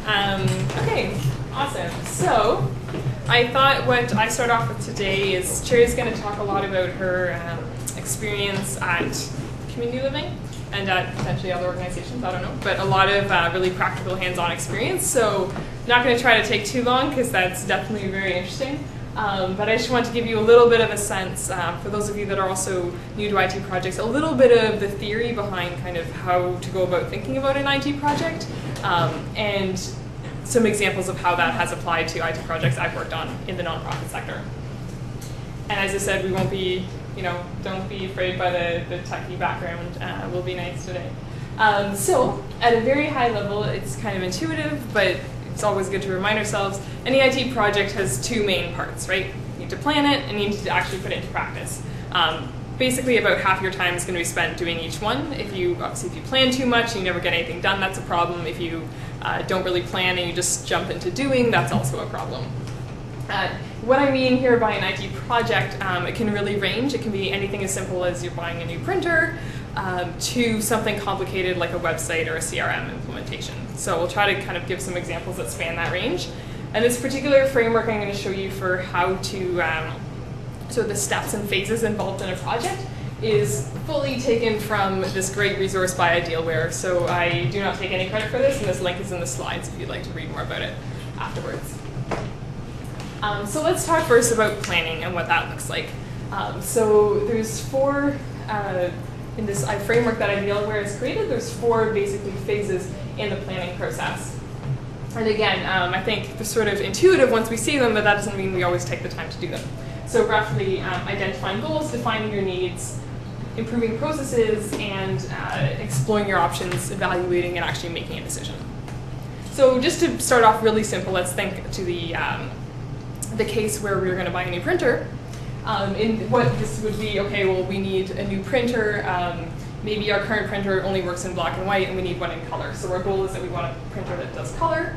Okay, awesome. So I thought what I start off with today is Cherity's going to talk a lot about her experience at community living and at potentially other organizations, I don't know, but a lot of really practical hands-on experience. So I'm not going to try to take too long because that's definitely very interesting. But I just want to give you a little bit of a sense, for those of you that are also new to IT projects, a little bit of the theory behind kind of how to go about thinking about an IT project, and some examples of how that has applied to IT projects I've worked on in the nonprofit sector. And as I said, we won't be, don't be afraid by the techie background. We'll be nice today. So at a very high level, it's kind of intuitive, but it's always good to remind ourselves, any IT project has two main parts, right? You need to plan it and you need to actually put it into practice. Basically about half your time is going to be spent doing each one. Obviously if you plan too much and you never get anything done, that's a problem. If you don't really plan and you just jump into doing, that's also a problem. What I mean here by an IT project, it can really range. It can be anything as simple as you're buying a new printer, to something complicated like a website or a CRM implementation. So we'll try to kind of give some examples that span that range. And this particular framework I'm going to show you for how to, so the steps and phases involved in a project is fully taken from this great resource by Idealware. So I do not take any credit for this, and this link is in the slides if you'd like to read more about it afterwards. So let's talk first about planning and what that looks like. So there's four, in this framework that Idealware has created, there's four basically phases in the planning process. And again, I think they're sort of intuitive once we see them, but that doesn't mean we always take the time to do them. So roughly identifying goals, defining your needs, improving processes, and exploring your options, evaluating, and actually making a decision. So just to start off really simple, let's think to the case where we're going to buy a new printer. In what this would be, okay, well, we need a new printer. Maybe our current printer only works in black and white, and we need one in color. So our goal is that we want a printer that does color.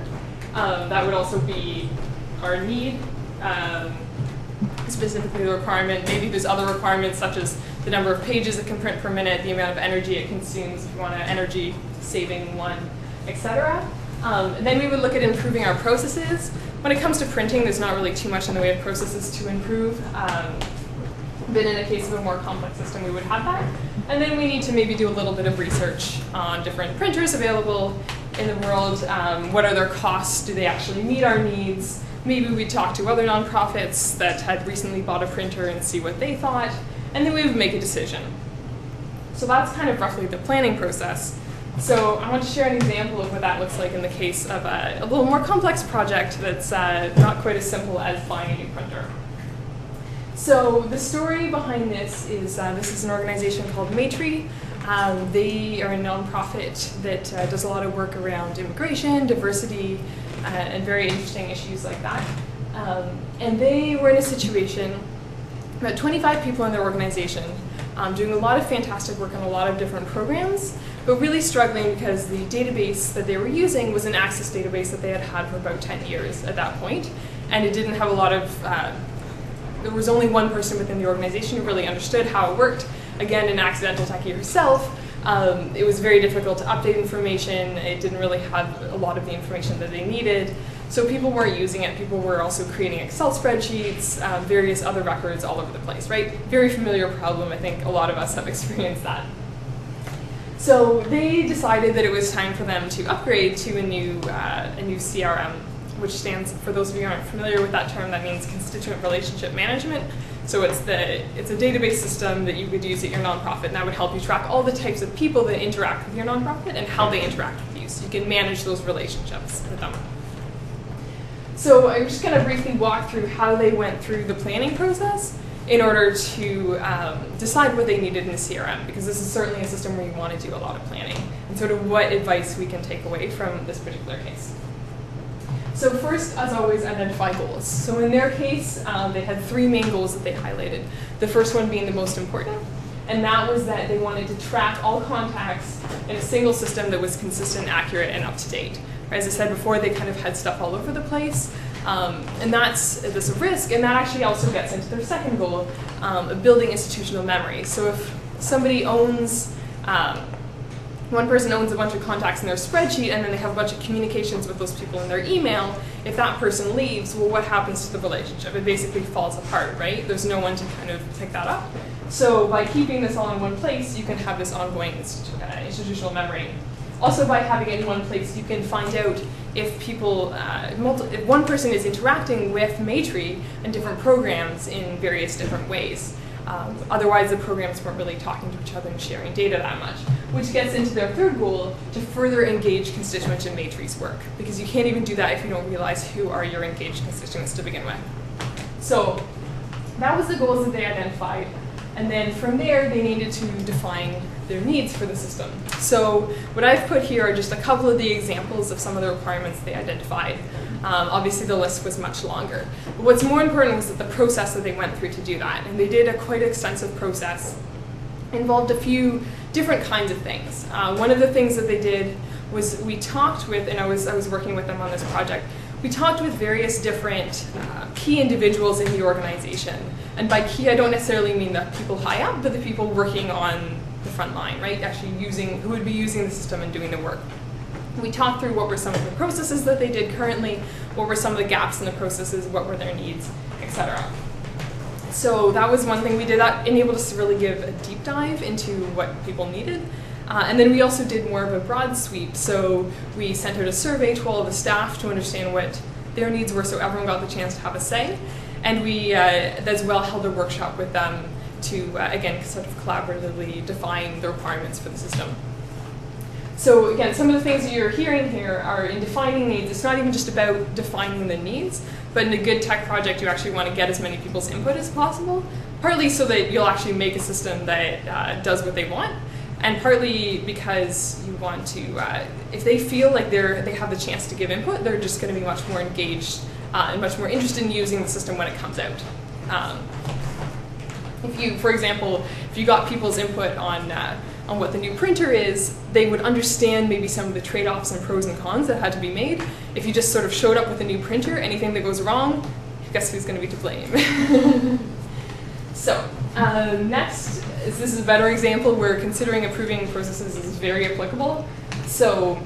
That would also be our need, specifically the requirement. Maybe there's other requirements, such as the number of pages it can print per minute, the amount of energy it consumes, if you want an energy-saving one, etc. Then we would look at improving our processes. When it comes to printing, there's not really too much in the way of processes to improve. But in a case of a more complex system, we would have that. And then we need to maybe do a little bit of research on different printers available in the world. What are their costs? Do they actually meet our needs? Maybe we'd talk to other nonprofits that had recently bought a printer and see what they thought. And then we would make a decision. So that's kind of roughly the planning process. So I want to share an example of what that looks like in the case of a little more complex project that's not quite as simple as buying a new printer. So the story behind this is an organization called Maytree. They are a nonprofit that does a lot of work around immigration, diversity, and very interesting issues like that. And they were in a situation, about 25 people in their organization, doing a lot of fantastic work on a lot of different programs, but really struggling because the database that they were using was an Access database that they had had for about 10 years at that point, and it didn't have a lot of, there was only one person within the organization who really understood how it worked. Again, an accidental techie herself, it was very difficult to update information. It didn't really have a lot of the information that they needed. So people weren't using it. People were also creating Excel spreadsheets, various other records all over the place, right? Very familiar problem. I think a lot of us have experienced that. So they decided that it was time for them to upgrade to a new CRM, which stands, for those of you who aren't familiar with that term, that means Constituent Relationship Management. So it's a database system that you could use at your nonprofit, and that would help you track all the types of people that interact with your nonprofit and how they interact with you, so you can manage those relationships with them. So I'm just going to briefly walk through how they went through the planning process in order to decide what they needed in a CRM, because this is certainly a system where you want to do a lot of planning, and sort of what advice we can take away from this particular case. So first, as always, identify goals. So in their case, they had three main goals that they highlighted. The first one being the most important, and that was that they wanted to track all contacts in a single system that was consistent, accurate, and up to date. As I said before, they kind of had stuff all over the place, and that's a risk, and that actually also gets into their second goal of building institutional memory. So if somebody owns one person owns a bunch of contacts in their spreadsheet and then they have a bunch of communications with those people in their email. If that person leaves, well, what happens to the relationship? It basically falls apart, right? There's no one to kind of pick that up. So by keeping this all in one place, you can have this ongoing institutional memory. Also, by having it in one place, you can find out if people, if one person is interacting with Maitri and different programs in various different ways. Otherwise, the programs weren't really talking to each other and sharing data that much, which gets into their third goal, to further engage constituents in Maitri's work, because you can't even do that if you don't realize who are your engaged constituents to begin with. So that was the goals that they identified, and then from there, they needed to define their needs for the system. So what I've put here are just a couple of the examples of some of the requirements they identified. Obviously, the list was much longer. But what's more important was that the process that they went through to do that. And they did a quite extensive process. Involved a few different kinds of things. One of the things that they did was we talked with, and I was working with them on this project, we talked with various different key individuals in the organization. And by key, I don't necessarily mean the people high up, but the people working on the front line, right? Actually who would be using the system and doing the work. We talked through what were some of the processes that they did currently, what were some of the gaps in the processes, what were their needs, etc. So that was one thing we did. That enabled us to really give a deep dive into what people needed. And then we also did more of a broad sweep. So we sent out a survey to all of the staff to understand what their needs were so everyone got the chance to have a say. And we, as well, held a workshop with them to, again, sort of collaboratively define the requirements for the system. So again, some of the things that you're hearing here are in defining needs. It's not even just about defining the needs, but in a good tech project, you actually want to get as many people's input as possible, partly so that you'll actually make a system that does what they want, and partly because you want to, if they feel like they have the chance to give input, they're just going to be much more engaged and much more interested in using the system when it comes out. If you, for example, if you got people's input on what the new printer is, they would understand maybe some of the trade-offs and pros and cons that had to be made. If you just sort of showed up with a new printer, anything that goes wrong, guess who's going to be to blame? So next, this is a better example where considering approving processes is very applicable. So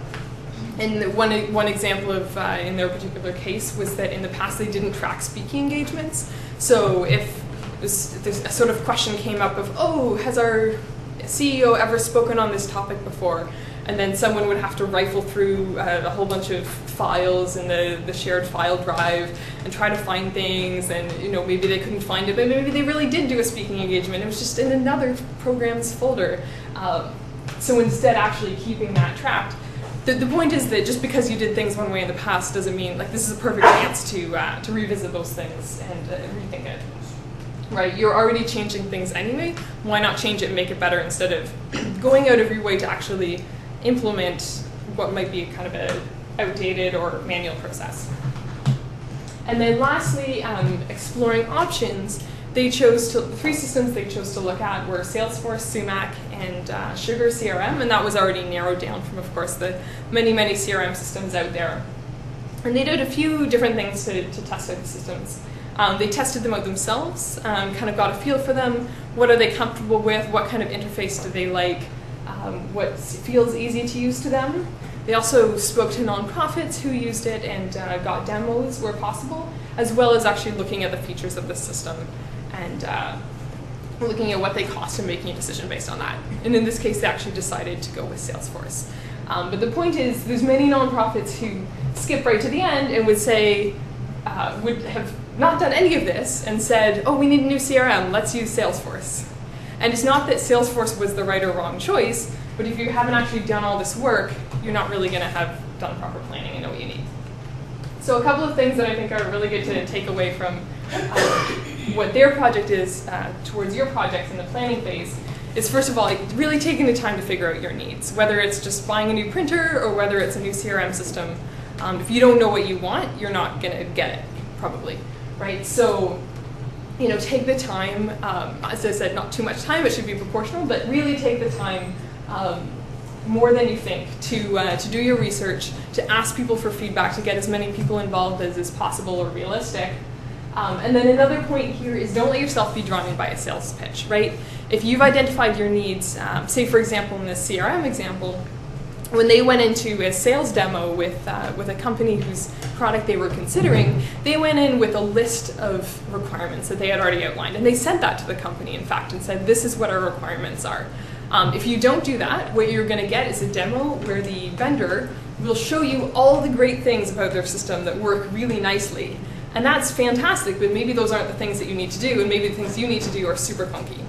and one example of in their particular case was that in the past they didn't track speaking engagements. So if this a sort of question came up of, oh, has our CEO ever spoken on this topic before? And then someone would have to rifle through a whole bunch of files in the shared file drive and try to find things, and maybe they couldn't find it, but maybe they really did do a speaking engagement. It was just in another program's folder. So instead, actually keeping that tracked. The point is that just because you did things one way in the past doesn't mean, like, this is a perfect chance to revisit those things and rethink it. Right, you're already changing things anyway. Why not change it and make it better instead of going out of your way to actually implement what might be kind of an outdated or manual process. And then lastly, exploring options. The three systems they chose to look at were Salesforce, Sumac, and Sugar CRM, and that was already narrowed down from, of course, the many, many CRM systems out there. And they did a few different things to test out the systems. They tested them out themselves, kind of got a feel for them. What are they comfortable with? What kind of interface do they like? What feels easy to use to them? They also spoke to nonprofits who used it and got demos where possible, as well as actually looking at the features of the system and looking at what they cost and making a decision based on that. And in this case, they actually decided to go with Salesforce. But the point is, there's many nonprofits who skip right to the end and would say, would have not done any of this and said, oh, we need a new CRM, let's use Salesforce. And it's not that Salesforce was the right or wrong choice, but if you haven't actually done all this work, you're not really going to have done proper planning and know what you need. So a couple of things that I think are really good to take away from what their project is towards your projects in the planning phase is, first of all, really taking the time to figure out your needs, whether it's just buying a new printer or whether it's a new CRM system. If you don't know what you want, you're not going to get it, probably, right? So, take the time, as I said, not too much time, it should be proportional, but really take the time more than you think to do your research, to ask people for feedback, to get as many people involved as is possible or realistic. And then another point here is don't let yourself be drawn in by a sales pitch, right? If you've identified your needs, say for example in this CRM example, when they went into a sales demo with a company whose product they were considering, they went in with a list of requirements that they had already outlined. And they sent that to the company, in fact, and said, this is what our requirements are. If you don't do that, what you're going to get is a demo where the vendor will show you all the great things about their system that work really nicely. And that's fantastic, but maybe those aren't the things that you need to do, and maybe the things you need to do are super clunky,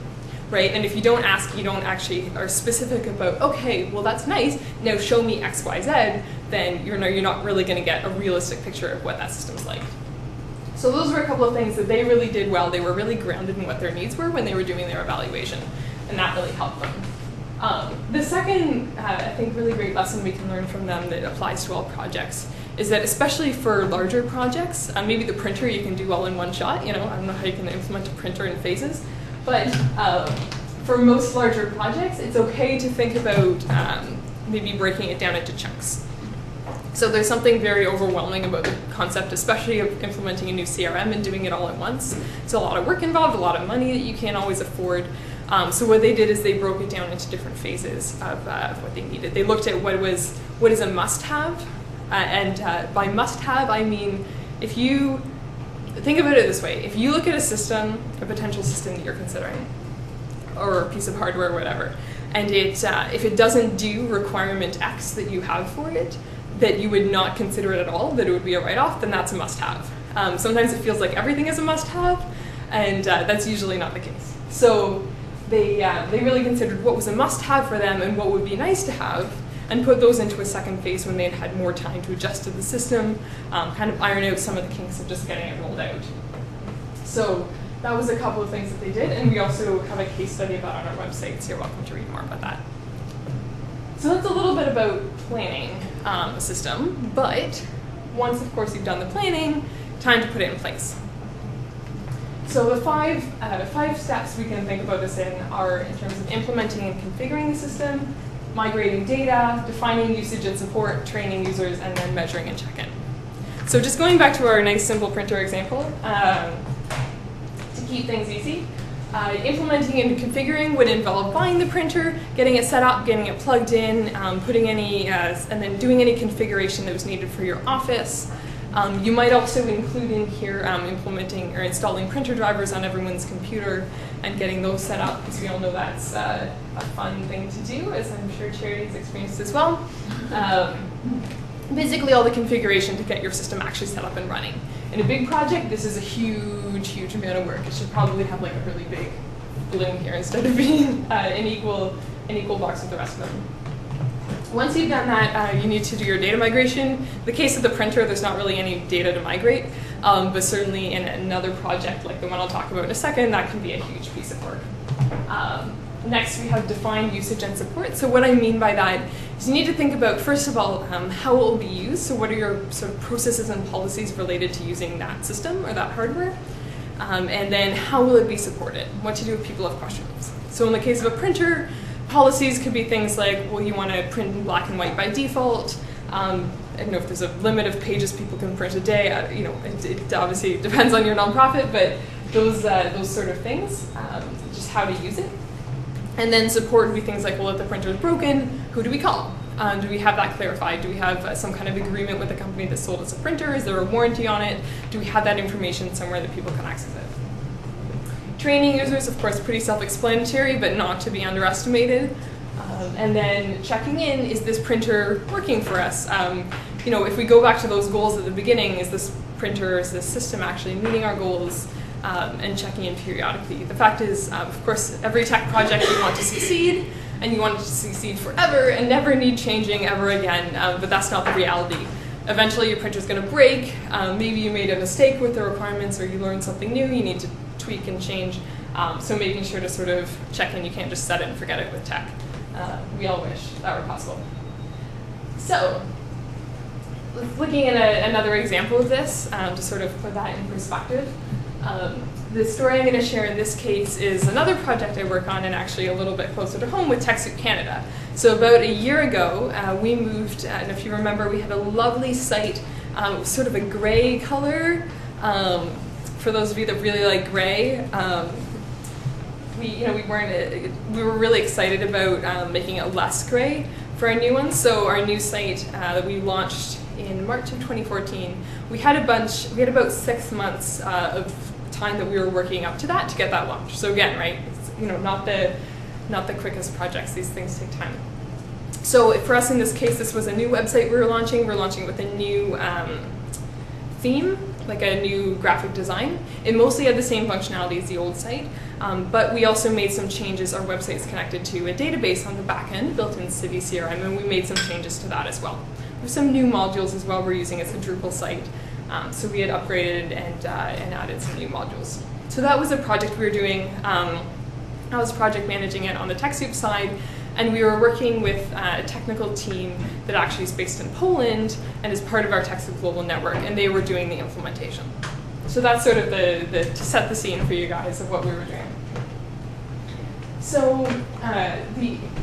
right? And if you don't ask, you don't actually are specific about, okay, well that's nice, now show me X, Y, Z, then you're not really going to get a realistic picture of what that system's like. So those were a couple of things that they really did well. They were really grounded in what their needs were when they were doing their evaluation, and that really helped them. The second, I think, really great lesson we can learn from them that applies to all projects is that, especially for larger projects, maybe the printer you can do all in one shot. I don't know how you can implement a printer in phases, but for most larger projects, it's okay to think about maybe breaking it down into chunks. So there's something very overwhelming about the concept, especially of implementing a new CRM and doing it all at once. It's a lot of work involved, a lot of money that you can't always afford. So what they did is they broke it down into different phases of what they needed. They looked at what is a must-have, and by must-have I mean, if you think about it this way, if you look at a system, a potential system that you're considering, or a piece of hardware or whatever, and if it doesn't do requirement X that you have for it, that you would not consider it at all, that it would be a write-off, then that's a must-have. Sometimes it feels like everything is a must-have, and that's usually not the case. So they really considered what was a must-have for them and what would be nice to have, and put those into a second phase when they had more time to adjust to the system, kind of iron out some of the kinks of just getting it rolled out. So that was a couple of things that they did, and we also have a case study about it on our website, so you're welcome to read more about that. So that's a little bit about planning a system, but once, of course, you've done the planning, time to put it in place. So the five steps we can think about this in are in terms of implementing and configuring the system, migrating data, defining usage and support, training users, and then measuring and check-in. So just going back to our nice simple printer example, to keep things easy, implementing and configuring would involve buying the printer, getting it set up, getting it plugged in, putting any, and then doing any configuration that was needed for your office. You might also include in here implementing or installing printer drivers on everyone's computer and getting those set up, because we all know that's a fun thing to do, as I'm sure Charity's experienced as well. Basically all the configuration to get your system actually set up and running. In a big project, this is a huge, huge amount of work. It should probably have like a really big balloon here instead of being an equal box with the rest of them. Once you've done that, you need to do your data migration. In the case of the printer, there's not really any data to migrate, but certainly in another project like the one I'll talk about in a second, that can be a huge piece of work. Next, we have defined usage and support. So what I mean by that is you need to think about, first of all, how it will be used. So what are your sort of processes and policies related to using that system or that hardware? And then how will it be supported? What to do if people have questions. So in the case of a printer, policies could be things like, well, you want to print in black and white by default. I don't know if there's a limit of pages people can print a day. It obviously depends on your nonprofit, but those sort of things, just how to use it. And then support would be things like, well, if the printer is broken, who do we call? Do we have that clarified? Do we have some kind of agreement with the company that sold us a printer? Is there a warranty on it? Do we have that information somewhere that people can access it? Training users, of course, pretty self-explanatory, but not to be underestimated. And then checking in, is this printer working for us? If we go back to those goals at the beginning, is this printer, is this system actually meeting our goals? And checking in periodically. The fact is, of course, every tech project you want to succeed, and you want it to succeed forever and never need changing ever again, but that's not the reality. Eventually your printer's going to break, maybe you made a mistake with the requirements or you learned something new, you need to tweak and change, so making sure to sort of check in, you can't just set it and forget it with tech. We all wish that were possible. So, looking at another example of this, to sort of put that in perspective, the story I'm going to share in this case is another project I work on, and actually a little bit closer to home with TechSoup Canada. So about a year ago, we moved, and if you remember, we had a lovely site, sort of a gray color. For those of you that really like gray, we were really excited about making it less gray, for our new ones. So our new site that we launched in March of 2014, we had about 6 months of time that we were working up to that to get that launched. So again, right, it's, not the quickest projects. These things take time. So for us in this case, this was a new website we were launching. We're launching with a new theme, like a new graphic design. It mostly had the same functionality as the old site, but we also made some changes. Our website's connected to a database on the back end built in Civi CRM, and we made some changes to that as well. There's some new modules as well we're using. It's a Drupal site, so we had upgraded and added some new modules. So that was a project we were doing. I was project managing it on the TechSoup side, and we were working with a technical team that actually is based in Poland and is part of our TechSoup Global Network, and they were doing the implementation. So that's sort of to set the scene for you guys of what we were doing. So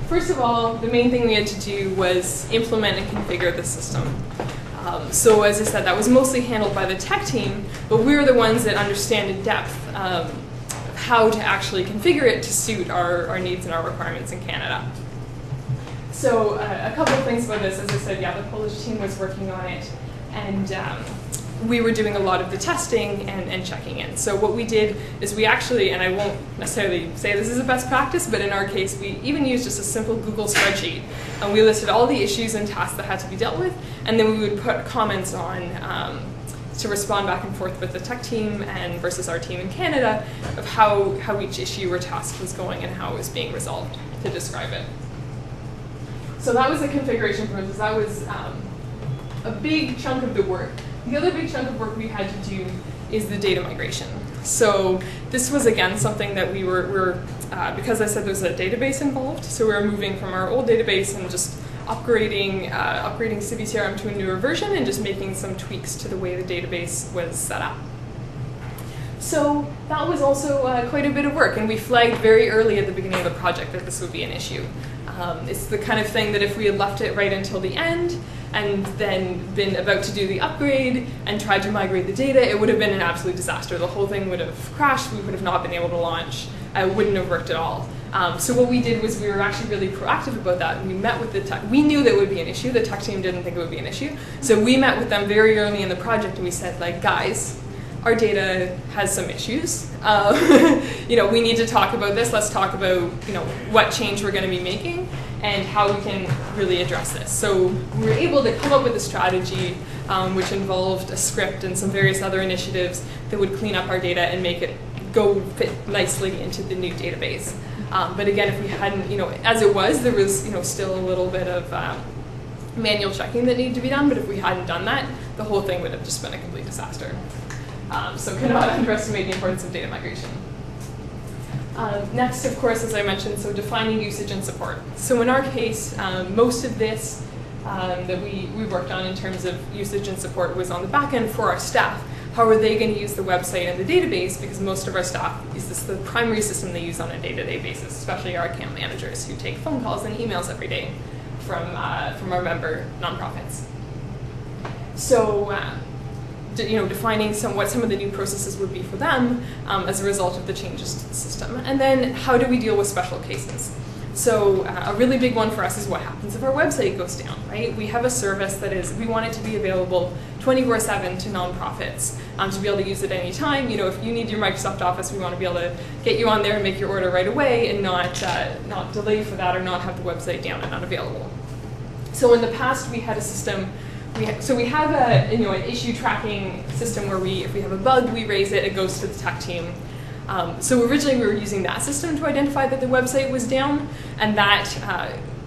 first of all, the main thing we had to do was implement and configure the system. So as I said, that was mostly handled by the tech team, but we were the ones that understand in depth how to actually configure it to suit our needs and our requirements in Canada. So a couple of things about this. As I said, yeah, the Polish team was working on it, and we were doing a lot of the testing and checking in. So what we did is we actually, and I won't necessarily say this is a best practice, but in our case, we even used just a simple Google spreadsheet, and we listed all the issues and tasks that had to be dealt with, and then we would put comments on to respond back and forth with the tech team and versus our team in Canada of how each issue or task was going and how it was being resolved, to describe it. So that was the configuration process. That was a big chunk of the work. The other big chunk of work we had to do is the data migration. So this was, again, something that we were because I said there's a database involved, so we were moving from our old database and just upgrading Civi CRM to a newer version and just making some tweaks to the way the database was set up. So that was also quite a bit of work, and we flagged very early at the beginning of the project that this would be an issue. It's the kind of thing that if we had left it right until the end and then been about to do the upgrade and tried to migrate the data, it would have been an absolute disaster. The whole thing would have crashed, we would have not been able to launch, it wouldn't have worked at all. So what we did was we were actually really proactive about that. We met with the tech. We knew that it would be an issue. The tech team didn't think it would be an issue. So we met with them very early in the project, and we said, like, guys, our data has some issues. We need to talk about this. Let's talk about what change we're going to be making and how we can really address this. So we were able to come up with a strategy which involved a script and some various other initiatives that would clean up our data and make it go fit nicely into the new database. But again, if we hadn't, as it was, there was, still a little bit of manual checking that needed to be done. But if we hadn't done that, the whole thing would have just been a complete disaster. So cannot underestimate the importance of data migration. Next, of course, as I mentioned, so defining usage and support. So in our case, most of this that we worked on in terms of usage and support was on the back end for our staff. How are they going to use the website and the database? Because most of our staff is this the primary system they use on a day-to-day basis, especially our account managers who take phone calls and emails every day from our member nonprofits. So, defining what some of the new processes would be for them as a result of the changes to the system. And then how do we deal with special cases? So a really big one for us is what happens if our website goes down, right? We have a service that we want it to be available 24/7 to nonprofits to be able to use it any time. If you need your Microsoft Office, we want to be able to get you on there and make your order right away and not delay for that or not have the website down and unavailable. So in the past, we had a system. We have an issue tracking system where if we have a bug, we raise it, it goes to the tech team. So originally we were using that system to identify that the website was down, and that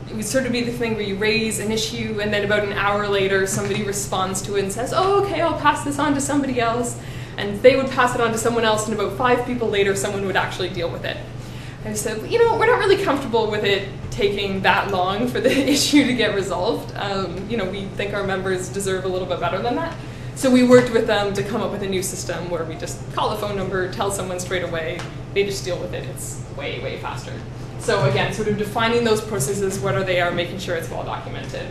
it would sort of be the thing where you raise an issue and then about an hour later somebody responds to it and says, oh, okay, I'll pass this on to somebody else. And they would pass it on to someone else, and about 5 people later someone would actually deal with it. And I said, we're not really comfortable with it taking that long for the issue to get resolved. We think our members deserve a little bit better than that. So we worked with them to come up with a new system where we just call a phone number, tell someone straight away, they just deal with it. It's way, way faster. So again, sort of defining those processes, what they are, making sure it's well documented.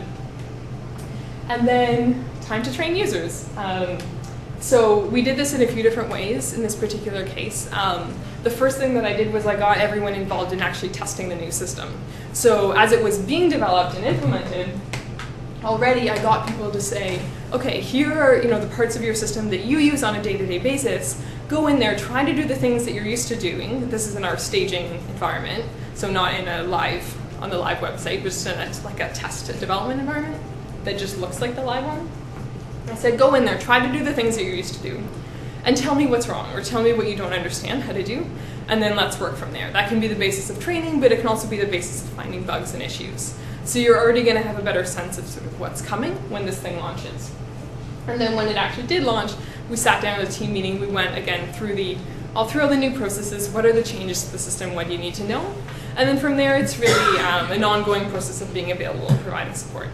And then time to train users. So we did this in a few different ways in this particular case. the first thing that I did was I got everyone involved in actually testing the new system. So as it was being developed and implemented, already I got people to say, okay, here are the parts of your system that you use on a day-to-day basis. Go in there, try to do the things that you're used to doing. This is in our staging environment, so not in on the live website, but just in like a test development environment that just looks like the live one. I said, go in there, try to do the things that you're used to do, and tell me what's wrong, or tell me what you don't understand how to do, and then let's work from there. That can be the basis of training, but it can also be the basis of finding bugs and issues. So you're already going to have a better sense of sort of what's coming when this thing launches. And then when it actually did launch, we sat down at a team meeting. We went again through all the new processes. What are the changes to the system? What do you need to know? And then from there, it's really an ongoing process of being available and providing support.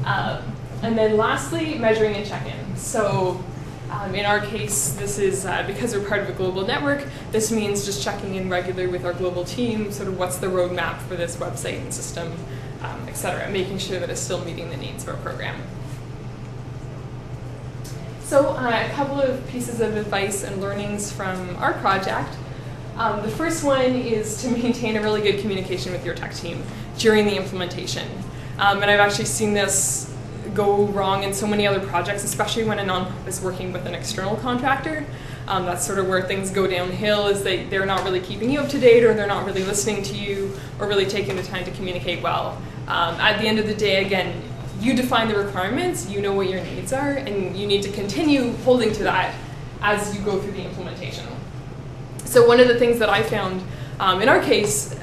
And then lastly, measuring and check-in. So in our case, this is because we're part of a global network, this means just checking in regularly with our global team, sort of what's the roadmap for this website and system, et cetera, making sure that it's still meeting the needs of our program. So a couple of pieces of advice and learnings from our project. The first one is to maintain a really good communication with your tech team during the implementation. And I've actually seen this go wrong in so many other projects, especially when a nonprofit is working with an external contractor. That's sort of where things go downhill, is they're not really keeping you up to date, or they're not really listening to you, or really taking the time to communicate well. At the end of the day, again, you define the requirements, you know what your needs are, and you need to continue holding to that as you go through the implementation. So one of the things that I found, in our case,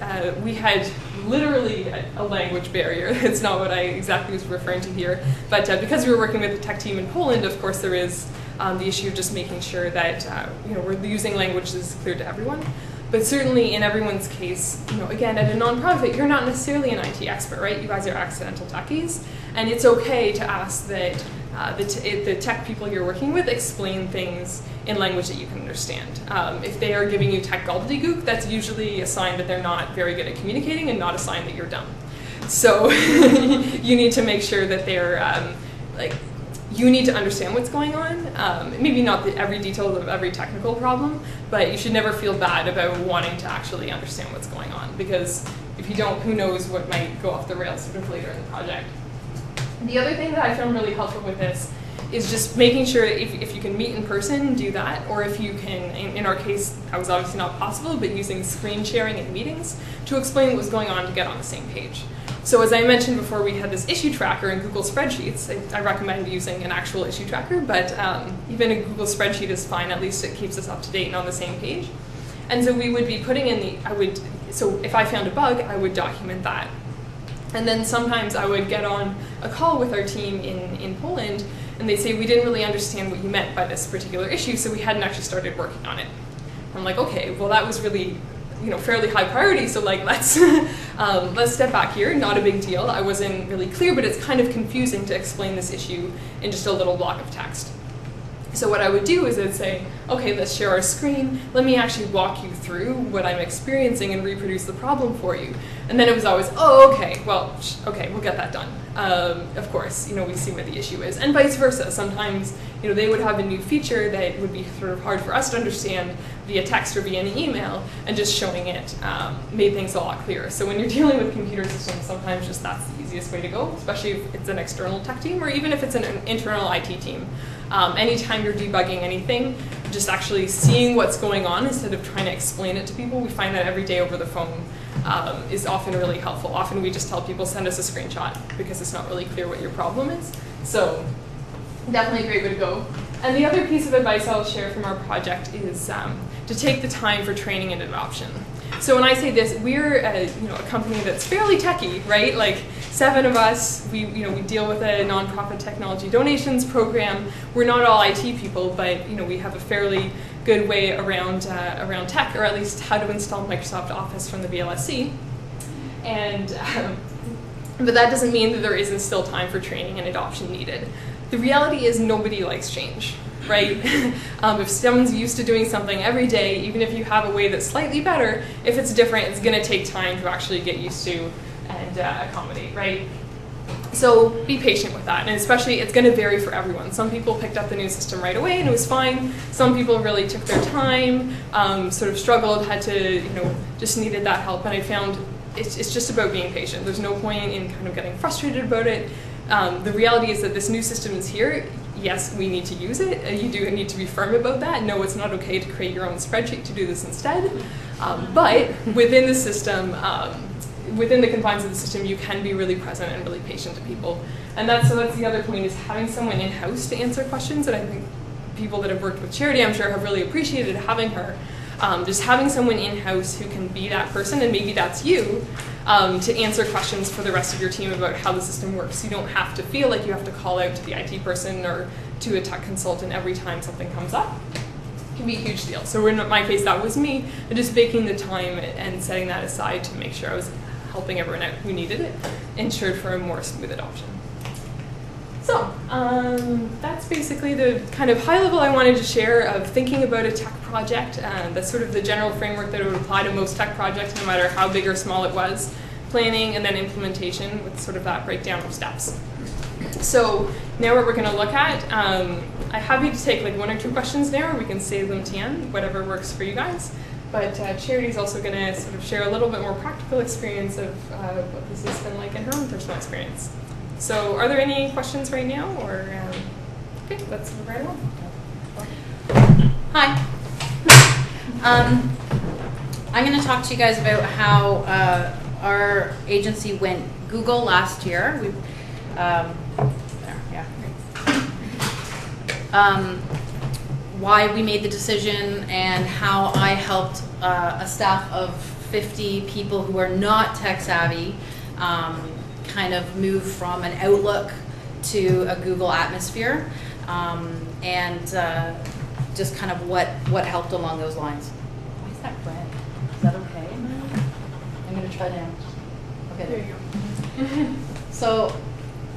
we had literally a language barrier. It's not what I exactly was referring to here, but because we were working with the tech team in Poland, of course there is the issue of just making sure that we're using language that's clear to everyone. But certainly in everyone's case, again, at a nonprofit, you're not necessarily an IT expert, right? You guys are accidental techies, and it's okay to ask that the tech people you're working with explain things in language that you can understand. If they are giving you tech gobbledygook, that's usually a sign that they're not very good at communicating and not a sign that you're dumb. So you need to make sure that they're you need to understand what's going on. Maybe not every detail of every technical problem, but you should never feel bad about wanting to actually understand what's going on, because if you don't, who knows what might go off the rails sort of later in the project. The other thing that I found really helpful with this is just making sure if you can meet in person, do that, or if you can, in our case, that was obviously not possible, but using screen sharing in meetings to explain what was going on to get on the same page. So as I mentioned before, we had this issue tracker in Google Spreadsheets. I recommend using an actual issue tracker, but even a Google Spreadsheet is fine. At least it keeps us up to date and on the same page. And so we would be putting in so if I found a bug, I would document that. And then sometimes I would get on a call with our team in Poland, and they'd say, we didn't really understand what you meant by this particular issue, so we hadn't actually started working on it. I'm like, okay, well that was really fairly high priority, so let's step back here, not a big deal. I wasn't really clear, but it's kind of confusing to explain this issue in just a little block of text. So what I would do is I'd say, okay, let's share our screen. Let me actually walk you through what I'm experiencing and reproduce the problem for you. And then it was always, oh, okay, well, okay, we'll get that done. Of course, we see what the issue is. And vice versa. Sometimes, they would have a new feature that would be sort of hard for us to understand via text or via an email, and just showing it made things a lot clearer. So when you're dealing with computer systems, sometimes just that's the easiest way to go, especially if it's an external tech team, or even if it's an internal IT team. Anytime you're debugging anything, just actually seeing what's going on instead of trying to explain it to people. We find that every day over the phone is often really helpful. Often we just tell people, send us a screenshot, because it's not really clear what your problem is. So definitely a great way to go. And the other piece of advice I'll share from our project is to take the time for training and adoption. So when I say this, we're a company that's fairly techie, right? Like 7 of us, we deal with a nonprofit technology donations program. We're not all IT people, but we have a fairly good way around tech, or at least how to install Microsoft Office from the VLSC. And but that doesn't mean that there isn't still time for training and adoption needed. The reality is nobody likes change, right? If someone's used to doing something every day, even if you have a way that's slightly better, if it's different, it's going to take time to actually get used to and accommodate, right? So be patient with that, and especially it's going to vary for everyone. Some people picked up the new system right away and it was fine. Some people really took their time, sort of struggled, had to, just needed that help. And I found it's just about being patient. There's no point in kind of getting frustrated about it. The reality is that this new system is here. Yes, we need to use it. You do need to be firm about that. No, it's not okay to create your own spreadsheet to do this instead. But within the system, within the confines of the system, you can be really present and really patient to people. And that's the other point, is having someone in-house to answer questions. And I think people that have worked with Charity, I'm sure, have really appreciated having her. Just having someone in-house who can be that person, and maybe that's you, to answer questions for the rest of your team about how the system works. You don't have to feel like you have to call out to the IT person or to a tech consultant every time something comes up. Can be a huge deal. So in my case, that was me, but just making the time and setting that aside to make sure I was helping everyone out who needed it, ensured for a more smooth adoption. So that's basically the kind of high level I wanted to share of thinking about a tech project. That's sort of the general framework that would apply to most tech projects, no matter how big or small it was. Planning and then implementation with sort of that breakdown of steps. So now what we're going to look at, I'm happy to take like 1 or 2 questions now, or we can save them to the end, whatever works for you guys. But Charity is also going to sort of share a little bit more practical experience of what this has been like in her own personal experience. So are there any questions right now? Or okay, let's move right along. Hi. I'm going to talk to you guys about how our agency went Google last year. Why we made the decision and how I helped a staff of 50 people who are not tech savvy kind of move from an Outlook to a Google atmosphere, and just kind of what helped along those lines. Why is that red? Is that okay? I'm going to try now. Okay, there you go. So,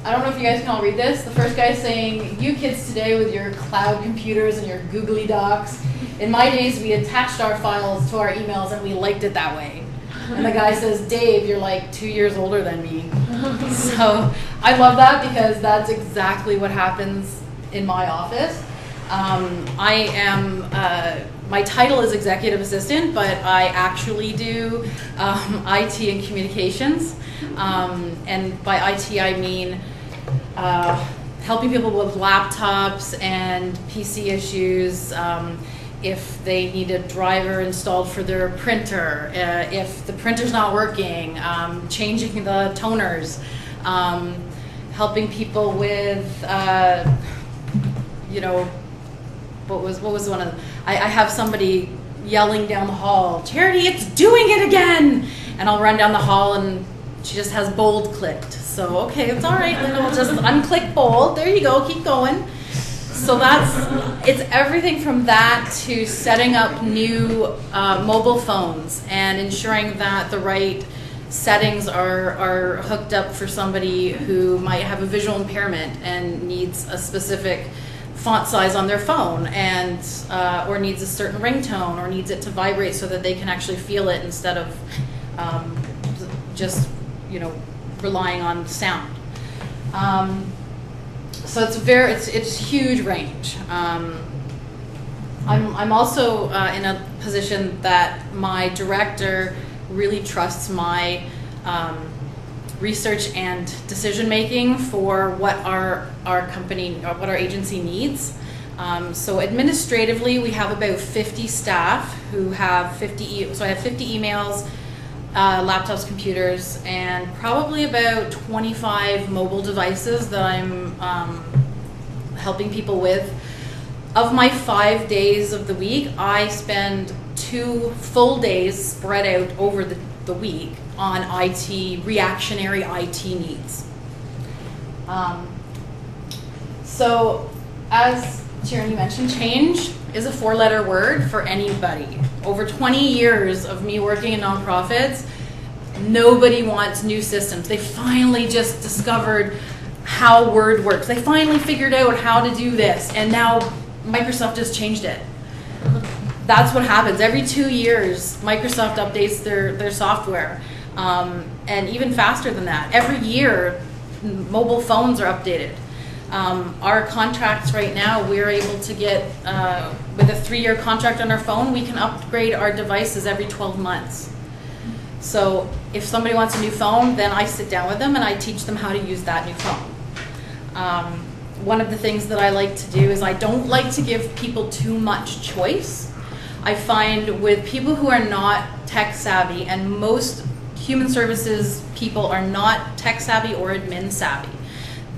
I don't know if you guys can all read this. The first guy is saying, you kids today with your cloud computers and your googly docs. In my days, we attached our files to our emails and we liked it that way. And the guy says, Dave, you're like 2 years older than me. So I love that because that's exactly what happens in my office. I am, my title is executive assistant, but I actually do IT and communications. And by IT, I mean helping people with laptops and PC issues, if they need a driver installed for their printer, if the printer's not working, changing the toners, helping people with, what was one of the, I have somebody yelling down the hall, Charity, it's doing it again! And I'll run down the hall and she just has bold clicked. So, okay, it's all right, Linda, we'll just unclick bold. There you go, keep going. So it's everything from that to setting up new mobile phones and ensuring that the right settings are hooked up for somebody who might have a visual impairment and needs a specific font size on their phone, and or needs a certain ringtone, or needs it to vibrate so that they can actually feel it instead of just relying on sound. So it's huge range. I'm also in a position that my director really trusts my research and decision making for what our company, or what our agency needs. So administratively, we have about 50 staff who have 50. So I have 50 emails, laptops, computers, and probably about 25 mobile devices that I'm helping people with. Of my 5 days of the week, I spend 2 full days spread out over the week on reactionary IT needs. So as Tierney mentioned, change is a 4-letter word for anybody. Over 20 years of me working in nonprofits, nobody wants new systems. They finally just discovered how Word works. They finally figured out how to do this, and now Microsoft just changed it. That's what happens. Every 2 years, Microsoft updates their software, and even faster than that. Every year, mobile phones are updated. Our contracts right now, we're able to get, with a 3-year contract on our phone, we can upgrade our devices every 12 months. So if somebody wants a new phone, then I sit down with them and I teach them how to use that new phone. One of the things that I like to do is I don't like to give people too much choice. I find with people who are not tech savvy, and most human services people are not tech savvy or admin savvy.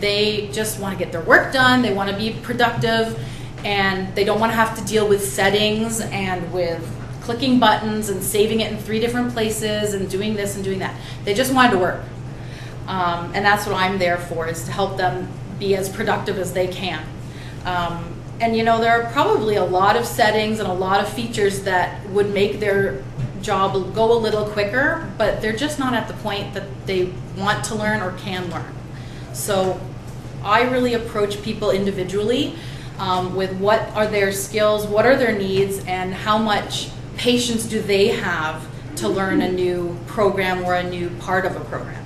They just want to get their work done, they want to be productive, and they don't want to have to deal with settings and with clicking buttons and saving it in 3 different places and doing this and doing that. They just want it to work. And that's what I'm there for, is to help them be as productive as they can. And you know, there are probably a lot of settings and a lot of features that would make their job go a little quicker, but they're just not at the point that they want to learn or can learn. So I really approach people individually with what are their skills, what are their needs, and how much patience do they have to learn a new program or a new part of a program.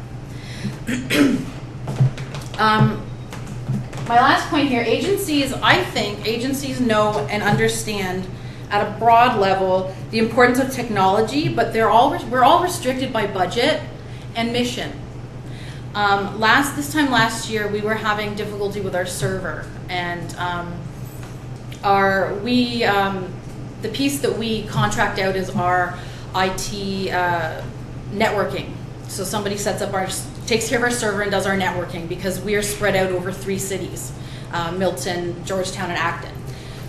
My last point here, agencies, I think agencies know and understand at a broad level the importance of technology, but we're all restricted by budget and mission. This time last year, we were having difficulty with our server, and the piece that we contract out is our IT networking. So somebody takes care of our server and does our networking, because we are spread out over 3 cities, Milton, Georgetown, and Acton.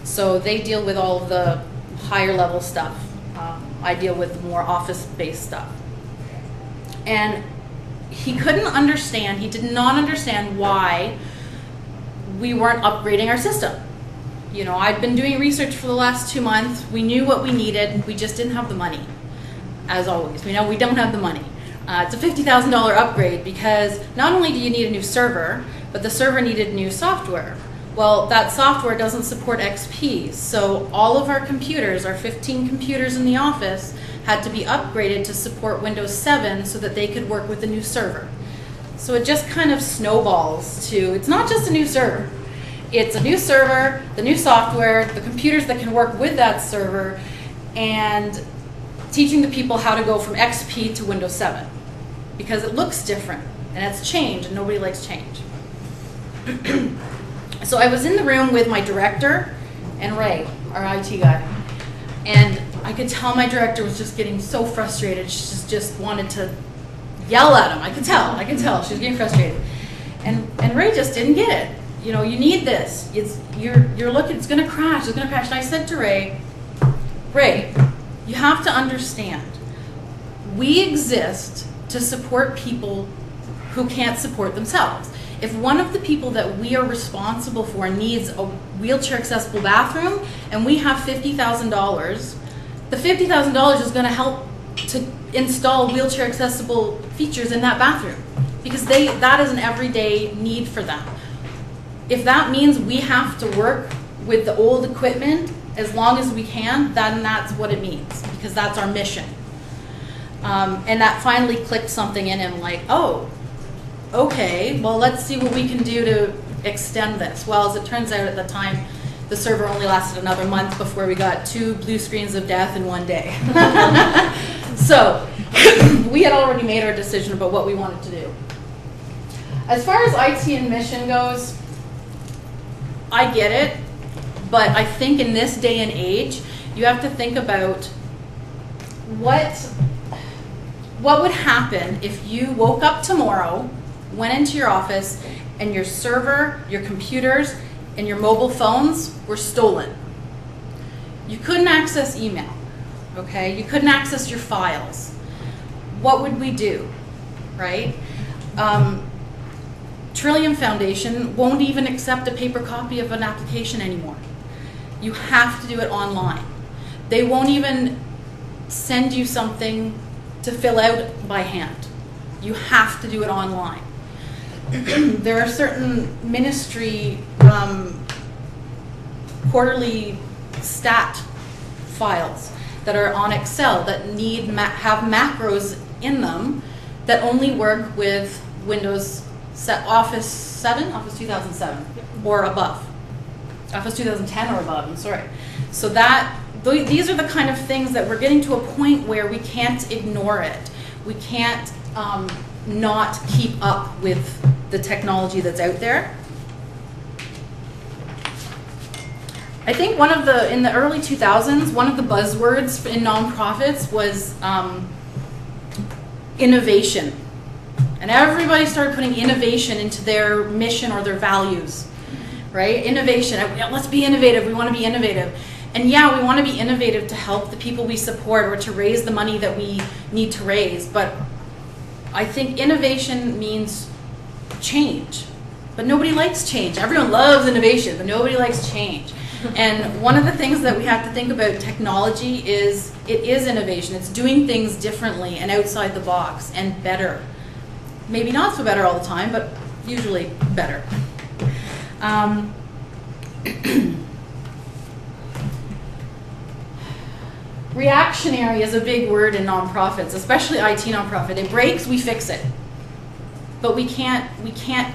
So they deal with all of the higher level stuff. I deal with more office-based stuff. And he couldn't understand, he did not understand why we weren't upgrading our system. You know, I'd been doing research for the last 2 months. We knew what we needed. We just didn't have the money, as always. We know we don't have the money. It's a $50,000 upgrade, because not only do you need a new server, but the server needed new software. Well, that software doesn't support XP, so all of our computers, our 15 computers in the office, had to be upgraded to support Windows 7 so that they could work with the new server. So it just kind of snowballs to, it's not just a new server. It's a new server, the new software, the computers that can work with that server, and teaching the people how to go from XP to Windows 7. Because it looks different, and it's change, and nobody likes change. So I was in the room with my director and Ray, our IT guy, and I could tell my director was just getting so frustrated. She just wanted to yell at him. I could tell she was getting frustrated. And Ray just didn't get it. You know, you need this. You're looking, it's gonna crash, it's gonna crash. And I said to Ray, you have to understand, we exist to support people who can't support themselves. If one of the people that we are responsible for needs a wheelchair accessible bathroom and we have $50,000, the $50,000 is going to help to install wheelchair accessible features in that bathroom, because that is an everyday need for them. If that means we have to work with the old equipment as long as we can, then that's what it means, because that's our mission. And that finally clicked something in him, like, oh, okay, well, let's see what we can do to extend this. Well, as it turns out, at the time, the server only lasted another month before we got 2 blue screens of death in 1 day. So we had already made our decision about what we wanted to do. As far as IT and mission goes, I get it, but I think in this day and age, you have to think about what would happen if you woke up tomorrow, went into your office, and your server, your computers, and your mobile phones were stolen. You couldn't access email, okay? You couldn't access your files. What would we do, right? Trillium Foundation won't even accept a paper copy of an application anymore. You have to do it online. They won't even send you something to fill out by hand. You have to do it online. There are certain ministry quarterly stat files that are on Excel that have macros in them that only work with Windows Office 7, Office 2007, or above. Office 2010 or above, I'm sorry. So these are the kind of things that we're getting to a point where we can't ignore it. We can't not keep up with the technology that's out there. I think in the early 2000s, one of the buzzwords in nonprofits was innovation. And everybody started putting innovation into their mission or their values, right? Innovation, let's be innovative, we want to be innovative. And yeah, we want to be innovative to help the people we support or to raise the money that we need to raise. But I think innovation means change. But nobody likes change. Everyone loves innovation, but nobody likes change. And one of the things that we have to think about technology is it is innovation. It's doing things differently and outside the box and better. Maybe not so better all the time, but usually better. Reactionary is a big word in nonprofits, especially IT nonprofit. It breaks, we fix it. But we can't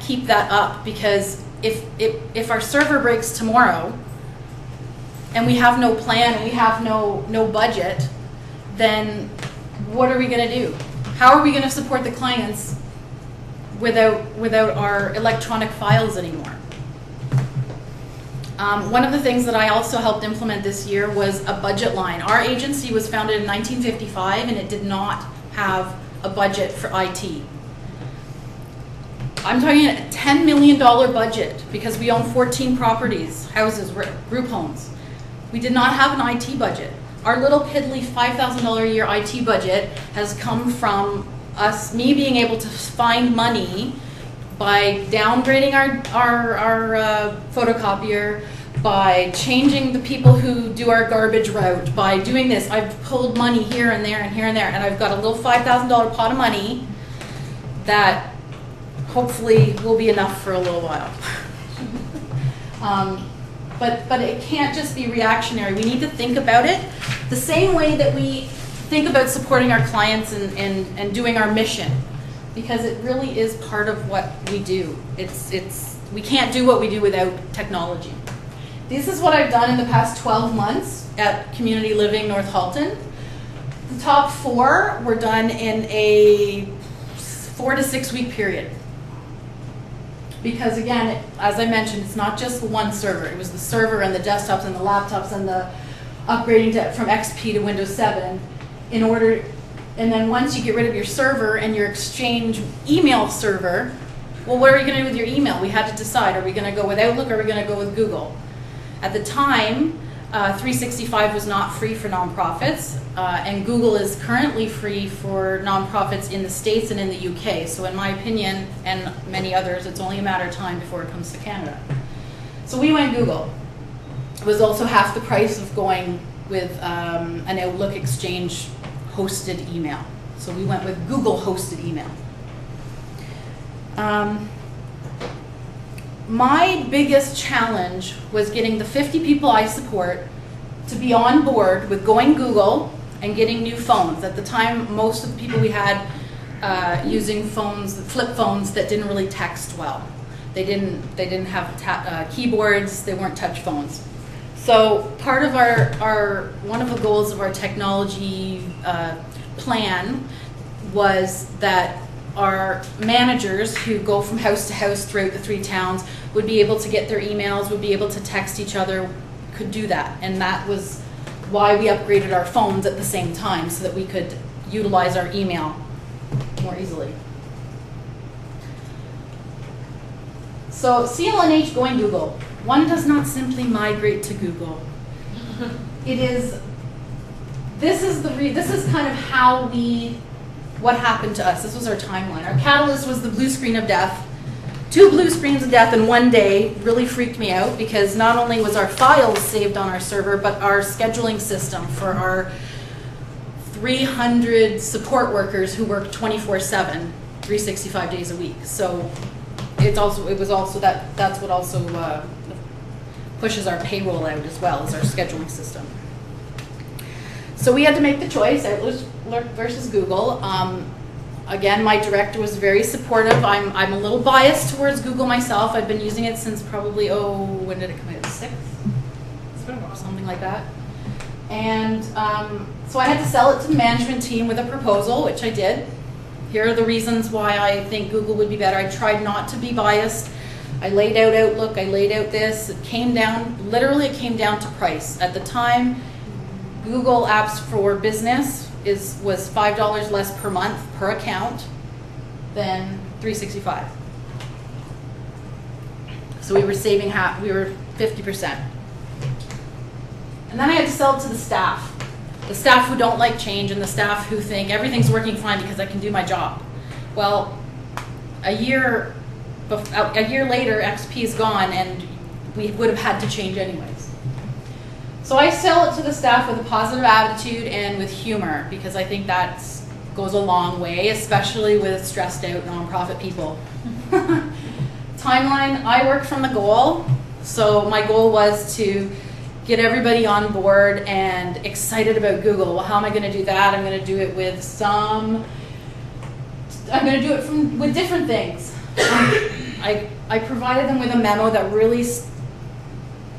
keep that up, because if our server breaks tomorrow and we have no plan and we have no budget, then what are we going to do? How are we going to support the clients without our electronic files anymore? One of the things that I also helped implement this year was a budget line. Our agency was founded in 1955 and it did not have a budget for IT. I'm talking a $10 million budget because we own 14 properties, houses, group homes. We did not have an IT budget. Our little piddly $5,000 a year IT budget has come from me being able to find money by downgrading our photocopier, by changing the people who do our garbage route, by doing this. I've pulled money here and there and here and there, and I've got a little $5,000 pot of money that hopefully will be enough for a little while. But it can't just be reactionary. We need to think about it the same way that we think about supporting our clients and doing our mission, because it really is part of what we do. We can't do what we do without technology. This is what I've done in the past 12 months at Community Living North Halton. The top 4 were done in a 4 to 6 week period. Because again, as I mentioned, it's not just one server. It was the server and the desktops and the laptops and the upgrading from XP to Windows 7 and then once you get rid of your server and your Exchange email server, well, what are you going to do with your email? We had to decide, are we going to go with Outlook or are we going to go with Google? At the time, 365 was not free for nonprofits, and Google is currently free for nonprofits in the States and in the UK. So in my opinion, and many others, it's only a matter of time before it comes to Canada. So we went Google. It was also half the price of going with an Outlook Exchange hosted email. So we went with Google hosted email. My biggest challenge was getting the 50 people I support to be on board with going Google and getting new phones. At the time, most of the people we had using phones, flip phones that didn't really text well. They didn't have keyboards. They weren't touch phones. So part of one of the goals of our technology plan was that our managers who go from house to house throughout the 3 towns would be able to get their emails, would be able to text each other, could do that. And that was why we upgraded our phones at the same time, so that we could utilize our email more easily. So CLNH going Google. One does not simply migrate to Google. This is kind of what happened to us. This was our timeline. Our catalyst was the blue screen of death. 2 blue screens of death in one day really freaked me out, because not only was our files saved on our server, but our scheduling system for our 300 support workers who work 24/7, 365 days a week. So that's what also pushes our payroll out as well, as our scheduling system. So we had to make the choice, Outlook versus Google. Again, my director was very supportive. I'm a little biased towards Google myself. I've been using it since probably, when did it come out? 6th? It's been a while. Something like that. And so I had to sell it to the management team with a proposal, which I did. Here are the reasons why I think Google would be better. I tried not to be biased. I laid out Outlook, I laid out this. It came down, literally it came down to price. At the time, Google Apps for Business was $5 less per month per account than 365. So we were saving we were 50%. And then I had to sell it to the staff who don't like change and the staff who think everything's working fine because I can do my job. Well, a year later, XP is gone and we would have had to change anyways. So I sell it to the staff with a positive attitude and with humor because I think that goes a long way, especially with stressed out nonprofit people. Timeline, I work from the goal. So my goal was to get everybody on board and excited about Google. Well, how am I going to do that? I'm going to do it with with different things. I provided them with a memo that really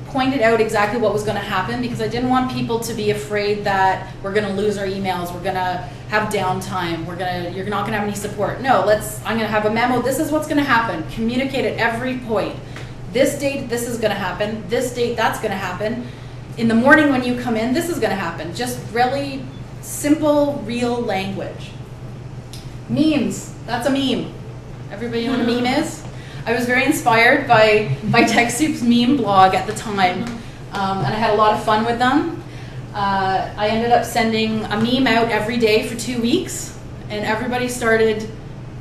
pointed out exactly what was going to happen because I didn't want people to be afraid that we're going to lose our emails, we're going to have downtime, you're not going to have any support. No, I'm going to have a memo. This is what's going to happen. Communicate at every point. This date, this is going to happen. This date, that's going to happen. In the morning when you come in, this is going to happen. Just really simple, real language. Memes. That's a meme. Everybody know what a meme is? I was very inspired by TechSoup's meme blog at the time, and I had a lot of fun with them. I ended up sending a meme out every day for 2 weeks, and everybody started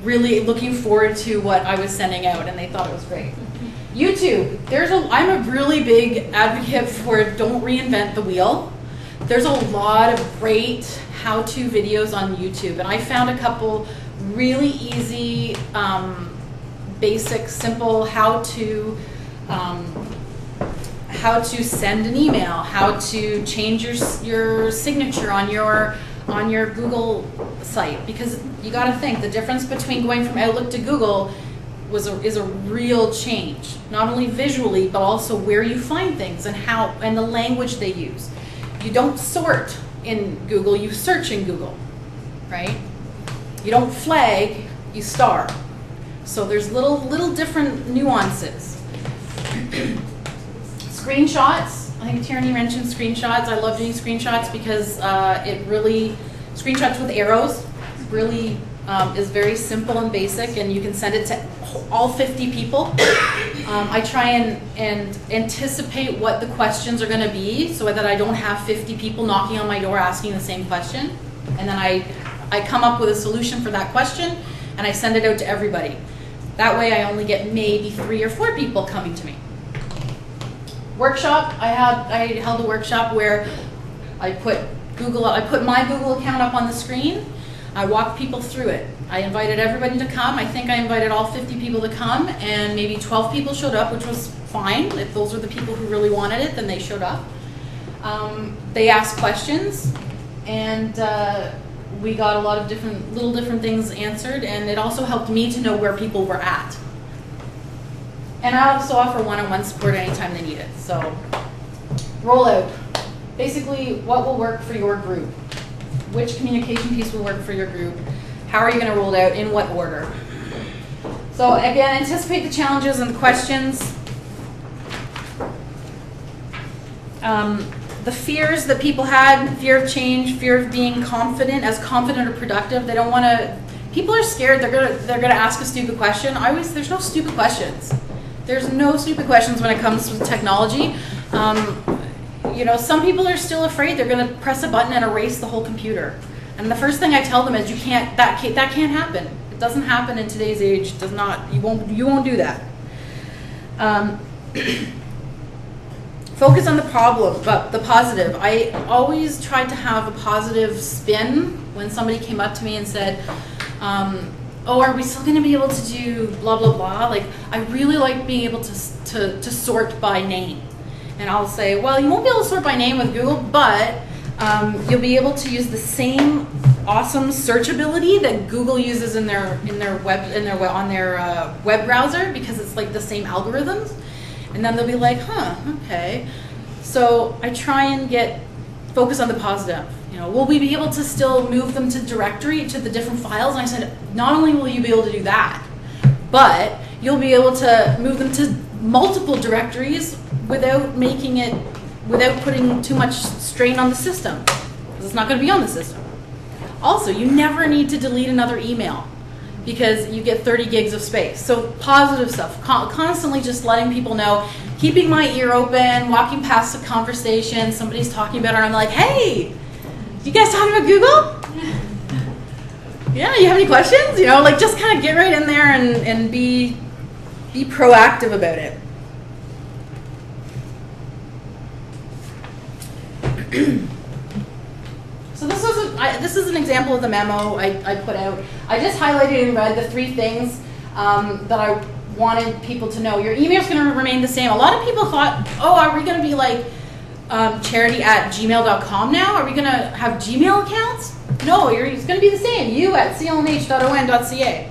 really looking forward to what I was sending out, and they thought it was great. YouTube. I'm a really big advocate for don't reinvent the wheel. There's a lot of great how-to videos on YouTube, and I found a couple really easy, basic, simple how to send an email, how to change your signature on your Google site, because you got to think the difference between going from Outlook to Google is a real change, not only visually but also where you find things and the language they use. You don't sort in Google, you search in Google, right? You don't flag, you star. So there's little different nuances. Screenshots. I think Tierney mentioned screenshots. I love doing screenshots because screenshots with arrows really is very simple and basic, and you can send it to all 50 people. I try and anticipate what the questions are going to be so that I don't have 50 people knocking on my door asking the same question. And then I come up with a solution for that question and I send it out to everybody. That way I only get maybe 3 or 4 people coming to me. Workshop, I held a workshop where I put my Google account up on the screen. I walked people through it. I invited everybody to come. I think I invited all 50 people to come, and maybe 12 people showed up, which was fine. If those were the people who really wanted it, then they showed up. They asked questions, and we got a lot of different things answered, and it also helped me to know where people were at. And I also offer one-on-one support anytime they need it. So, rollout. Basically, what will work for your group? Which communication piece will work for your group? How are you going to roll it out? In what order? So again, anticipate the challenges and the questions. The fears that people had, fear of change, fear of being confident or productive. They don't want to. People are scared. They're gonna ask a stupid question. There's no stupid questions. There's no stupid questions when it comes to technology. Some people are still afraid. They're going to press a button and erase the whole computer. And the first thing I tell them is, that can't happen. It doesn't happen in today's age. It does not. You won't do that. Focus on the problem, but the positive. I always tried to have a positive spin when somebody came up to me and said, are we still going to be able to do blah, blah, blah? Like, I really like being able to sort by name. And I'll say, well, you won't be able to sort by name with Google, but You'll be able to use the same awesome searchability that Google uses in their web browser, because it's like the same algorithms. And then they'll be like, huh, okay. So I try and focus on the positive. You know, will we be able to still move them to directory, to the different files? And I said, not only will you be able to do that, but you'll be able to move them to multiple directories without putting too much strain on the system, because it's not going to be on the system. Also, you never need to delete another email, because you get 30 gigs of space. So positive stuff, constantly just letting people know, keeping my ear open, walking past a conversation, somebody's talking about it, I'm like, hey, you guys talking about Google? Yeah, you have any questions? You know, like, just kind of get right in there and be proactive about it. So this is an example of the memo I put out. I just highlighted in red the 3 things that I wanted people to know. Your email is going to remain the same. A lot of people thought, oh, are we going to be like charity@gmail.com now? Are we going to have Gmail accounts? No, it's going to be the same. you@clnh.on.ca.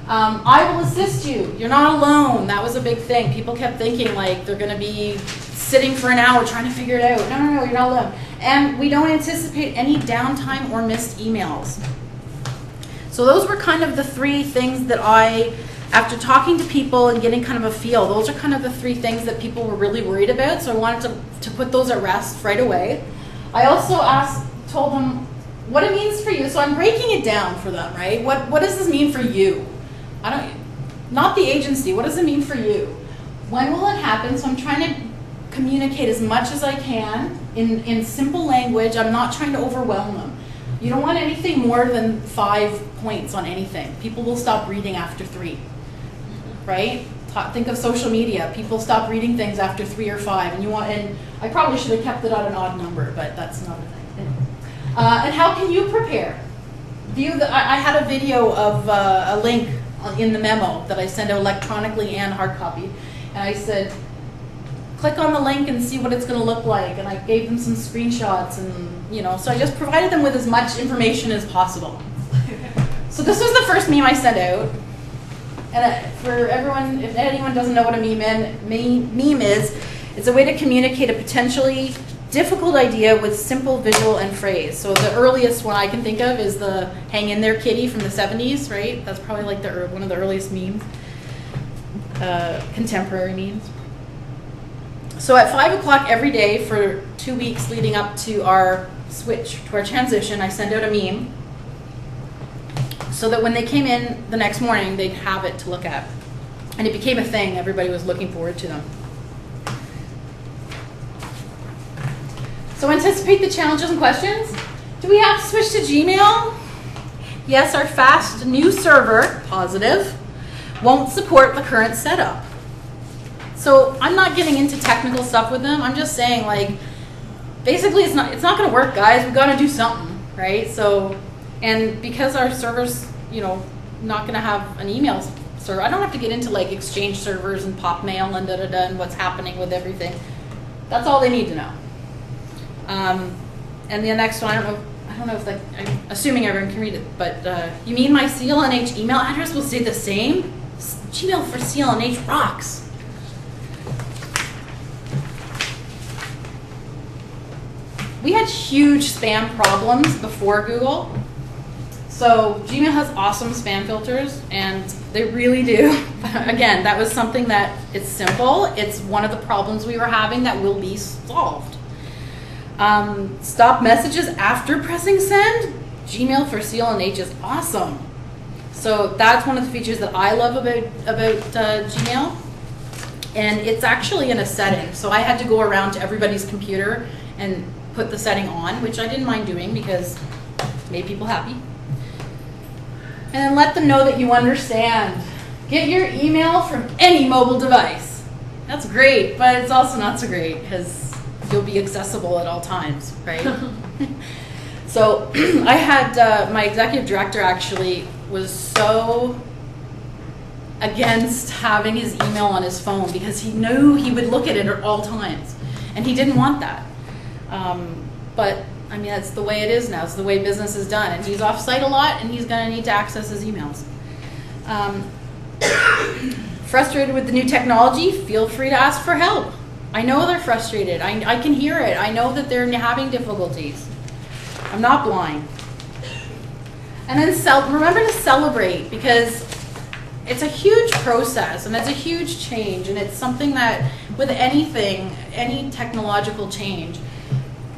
I will assist you. You're not alone. That was a big thing. People kept thinking like they're going to be sitting for an hour trying to figure it out. No, you're not alone. And we don't anticipate any downtime or missed emails. So those were kind of the 3 things that after talking to people and getting kind of a feel, those are kind of the 3 things that people were really worried about. So I wanted to put those at rest right away. I also told them what it means for you. So I'm breaking it down for them, right? What does this mean for you? Not the agency. What does it mean for you? When will it happen? So I'm trying to communicate as much as I can in simple language. I'm not trying to overwhelm them. You don't want anything more than 5 points on anything. People will stop reading after 3, right? Think of social media. People stop reading things after 3 or 5, and I probably should have kept it at an odd number, but that's another thing. And how can you prepare? I had a video of a link in the memo that I send out electronically and hard copy, and I said, click on the link and see what it's going to look like. And I gave them some screenshots, and so I just provided them with as much information as possible. So this was the first meme I sent out. And for everyone, if anyone doesn't know what a meme is, it's a way to communicate a potentially difficult idea with simple visual and phrase. So the earliest one I can think of is the "Hang in There, Kitty" from the 70s, right? That's probably like one of the earliest memes, contemporary memes. So at 5 o'clock every day for 2 weeks leading up to our switch, to our transition, I send out a meme so that when they came in the next morning, they'd have it to look at. And it became a thing. Everybody was looking forward to them. So anticipate the challenges and questions. Do we have to switch to Gmail? Yes, our fast new server, positive, won't support the current setup. So I'm not getting into technical stuff with them. I'm just saying, like, basically it's not going to work, guys. We've got to do something, right? So, and because our server's, not going to have an email server, I don't have to get into like Exchange servers and pop mail and and what's happening with everything. That's all they need to know. And the next one, I don't know if like, I'm assuming everyone can read it, but you mean my CLNH email address will stay the same? Gmail for CLNH rocks. We had huge spam problems before Google. So Gmail has awesome spam filters, and they really do. Again, that was something that it's simple. It's one of the problems we were having that will be solved. Stop messages after pressing send. Gmail for CLNH is awesome. So that's one of the features that I love about Gmail. And it's actually in a setting. So I had to go around to everybody's computer and put the setting on, which I didn't mind doing because it made people happy. And then let them know that you understand. Get your email from any mobile device. That's great, but it's also not so great because you'll be accessible at all times, right? So I had my executive director actually was so against having his email on his phone because he knew he would look at it at all times, and he didn't want that. But I mean, that's the way it is now. It's the way business is done. And he's off site a lot, and he's going to need to access his emails. Frustrated with the new technology? Feel free to ask for help. I know they're frustrated. I can hear it. I know that they're having difficulties. I'm not blind. And then remember to celebrate, because it's a huge process and it's a huge change, and it's something that with anything, any technological change,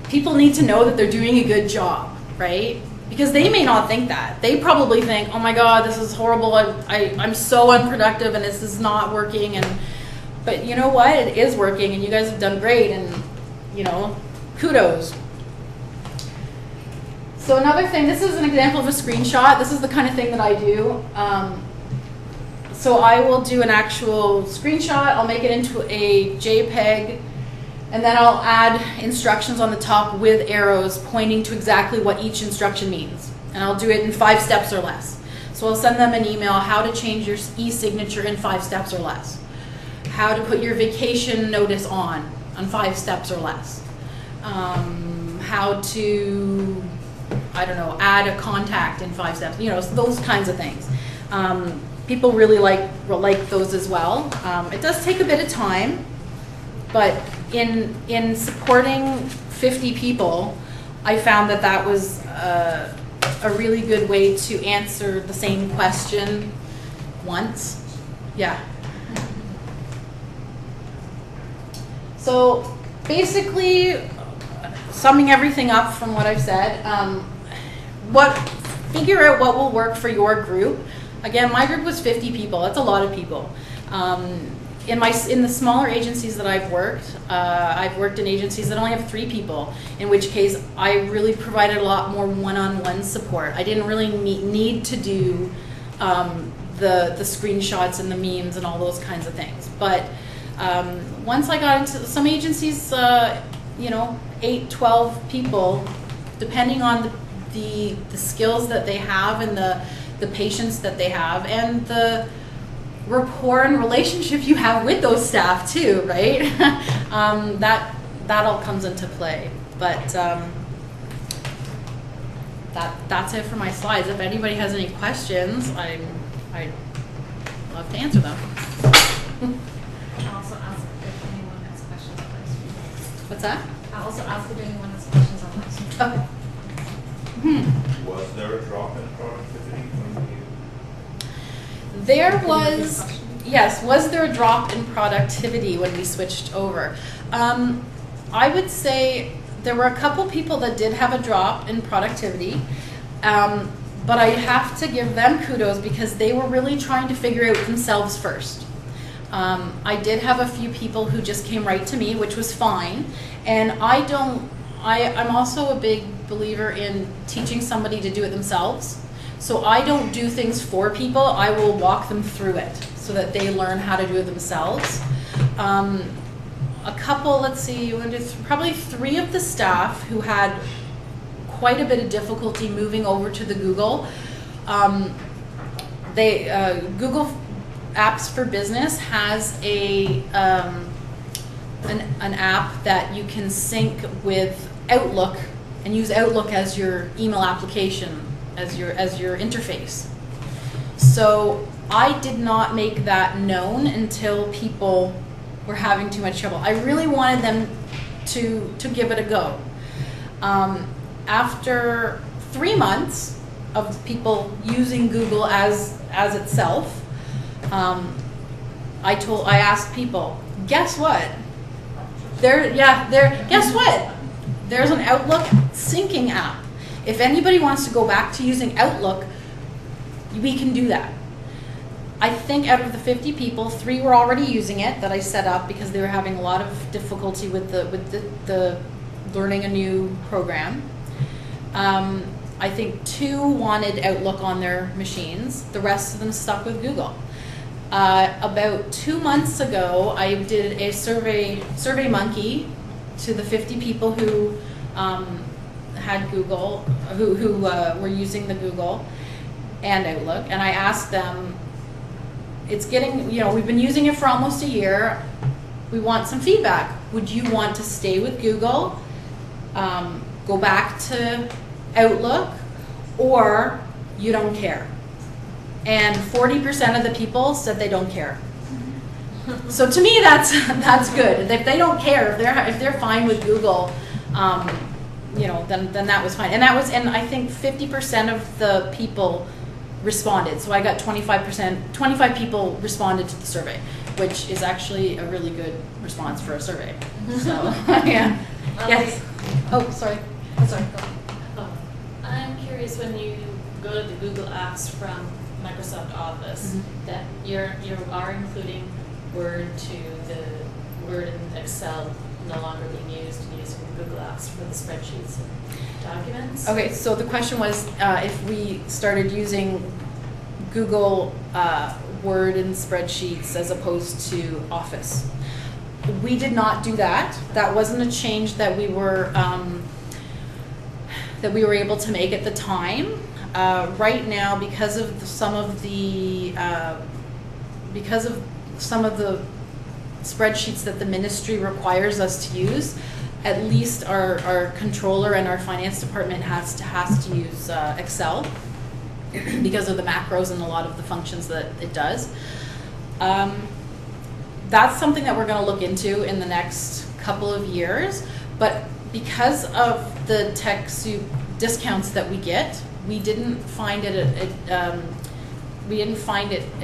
people need to know that they're doing a good job, right? Because they may not think that. They probably think, oh my God, this is horrible. I'm so unproductive and this is not working. But you know what? It is working, and you guys have done great, and kudos. So another thing, this is an example of a screenshot. This is the kind of thing that I do. So I will do an actual screenshot. I'll make it into a JPEG, and then I'll add instructions on the top with arrows pointing to exactly what each instruction means. And I'll do it in 5 steps or less. So I'll send them an email, how to change your e-signature in 5 steps or less. How to put your vacation notice on 5 steps or less. How to, I don't know, add a contact in 5 steps. Those kinds of things. People really like those as well. It does take a bit of time, but in supporting 50 people, I found that was a really good way to answer the same question once. Yeah. So basically, summing everything up from what I've said, figure out what will work for your group. Again, my group was 50 people. That's a lot of people. In the smaller agencies that I've worked in agencies that only have 3 people, in which case I really provided a lot more one-on-one support. I didn't really need to do the screenshots and the memes and all those kinds of things. But once I got into some agencies, 8, 12 people, depending on the skills that they have and the patience that they have and the rapport and relationship you have with those staff too, right? That all comes into play. But that's it for my slides. If anybody has any questions, I'd love to answer them. I'll also ask if anyone has questions on this. What's that? I'll also ask if anyone has questions on this. Okay. Was there a drop in productivity when you... There was, yes, was there a drop in productivity when we switched over? I would say there were a couple people that did have a drop in productivity, but I have to give them kudos because they were really trying to figure out themselves first. I did have a few people who just came right to me, which was fine, and I'm also a big believer in teaching somebody to do it themselves. So I don't do things for people, I will walk them through it so that they learn how to do it themselves. A couple, let's see, probably 3 of the staff who had quite a bit of difficulty moving over to the Google. Google Apps for Business has an app that you can sync with Outlook and use Outlook as your email application, as your interface. So I did not make that known until people were having too much trouble. I really wanted them to give it a go. After 3 months of people using Google as itself, I asked people, guess what? Guess what? There's an Outlook syncing app. If anybody wants to go back to using Outlook, we can do that. I think out of the 50 people, 3 were already using it that I set up because they were having a lot of difficulty with the learning a new program. I think 2 wanted Outlook on their machines. The rest of them stuck with Google. About 2 months ago, I did a survey monkey to the 50 people who had Google, who were using the Google and Outlook, and I asked them, it's getting, we've been using it for almost a year, we want some feedback. Would you want to stay with Google, go back to Outlook, or you don't care. And 40% of the people said they don't care. So to me, that's good. If they don't care, if they're fine with Google, you know, then that was fine. And I think 50% of the people responded. So I got 25 people responded to the survey, which is actually a really good response for a survey. So yeah. Yes. Oh, sorry. Sorry, go ahead. I'm curious, when you go to the Google Apps from Microsoft Office, that you are including Word to the Word and Excel no longer being used and using Google Apps for the spreadsheets and documents. Okay, so the question was if we started using Google Word and spreadsheets as opposed to Office. We did not do that. That wasn't a change that we were able to make at the time. Right now, because of some of the spreadsheets that the ministry requires us to use, at least our controller and our finance department has to use Excel because of the macros and a lot of the functions that it does. That's something that we're going to look into in the next couple of years, but because of the TechSoup discounts that we get, we didn't find it a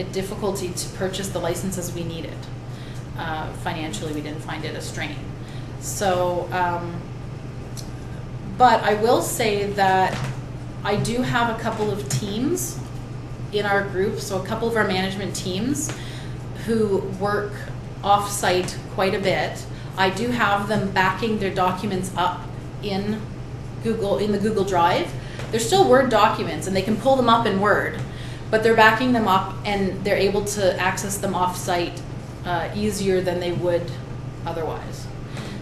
difficulty to purchase the licenses we needed. Financially, we didn't find it a strain. So, but I will say that I do have a couple of teams in our group, so a couple of our management teams who work off-site quite a bit. I do have them backing their documents up in the Google Drive. They're still Word documents and they can pull them up in Word, but they're backing them up and they're able to access them off-site easier than they would otherwise.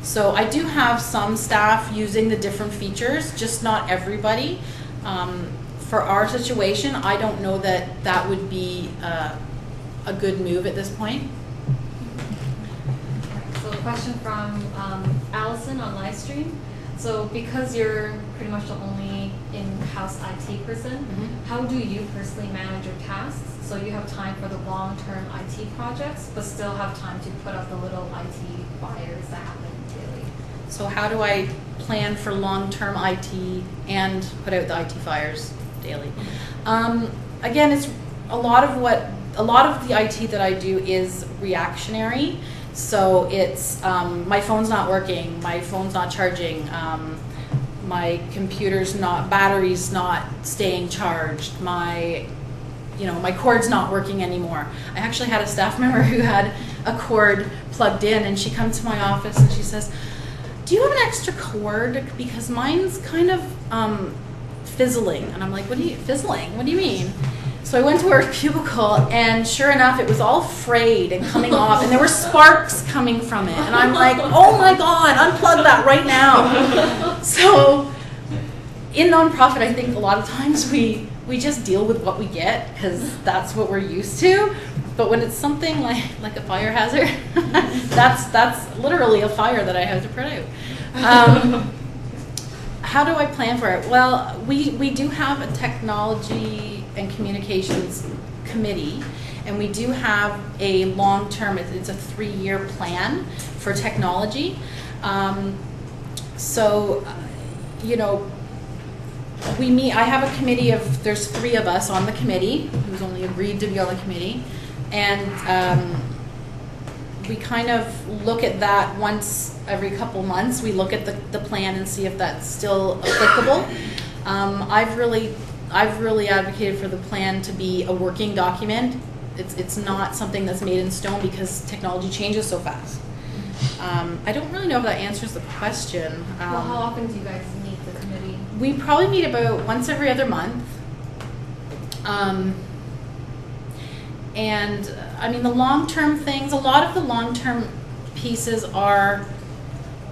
So I do have some staff using the different features, just not everybody. For our situation, I don't know that would be a good move at this point. So a question from Allison on live stream. So because you're pretty much the only in-house IT person, how do you personally manage your tasks so you have time for the long-term IT projects, but still have time to put out the little IT fires that happen daily? So how do I plan for long-term IT and put out the IT fires daily? Again, it's a lot of the IT that I do is reactionary. So it's my phone's not working, my phone's not charging, my computer's battery's not staying charged, my cord's not working anymore. I actually had a staff member who had a cord plugged in, and she comes to my office and she says, "Do you have an extra cord? Because mine's kind of fizzling." And I'm like, fizzling? What do you mean? So I went to her cubicle, and sure enough, it was all frayed and coming off, and there were sparks coming from it. And I'm like, oh my God, unplug that right now. So in nonprofit, I think a lot of times we just deal with what we get because that's what we're used to. But when it's something like a fire hazard, that's literally a fire that I have to put out. How do I plan for it? Well, we do have a technology and communications committee, and we do have a long-term, it's a 3-year plan for technology. We meet, I have a committee there's 3 of us on the committee who's only agreed to be on the committee, and we kind of look at that once every couple months. We look at the plan and see if that's still applicable. I've really advocated for the plan to be a working document. It's not something that's made in stone because technology changes so fast. I don't really know if that answers the question. Well, how often do you guys meet the committee? We probably meet about once every other month. And I mean, the long-term things, a lot of the long-term pieces are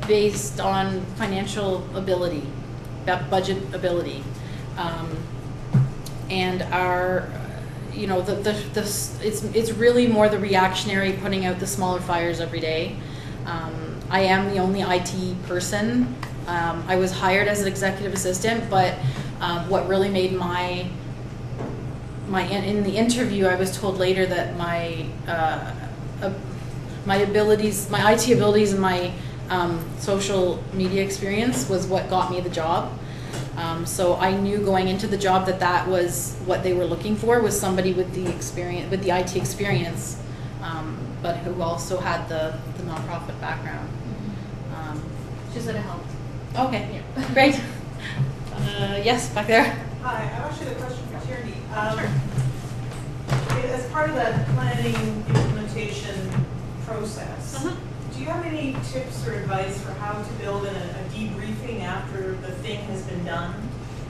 based on financial ability, budget ability. And our, it's really more the reactionary, putting out the smaller fires every day. I am the only IT person I was hired as an executive assistant, but what really made in the interview, I was told later that my abilities, my IT abilities, and my social media experience was what got me the job. So I knew going into the job that was what they were looking for, was somebody with the experience, with the IT experience, but who also had the nonprofit background. She said it helped. Okay, Yeah. great. Yes, back there. Hi, I've actually a question for Tierney. As part of that planning implementation process, do you have any tips or advice for how to build in a debriefing after the thing has been done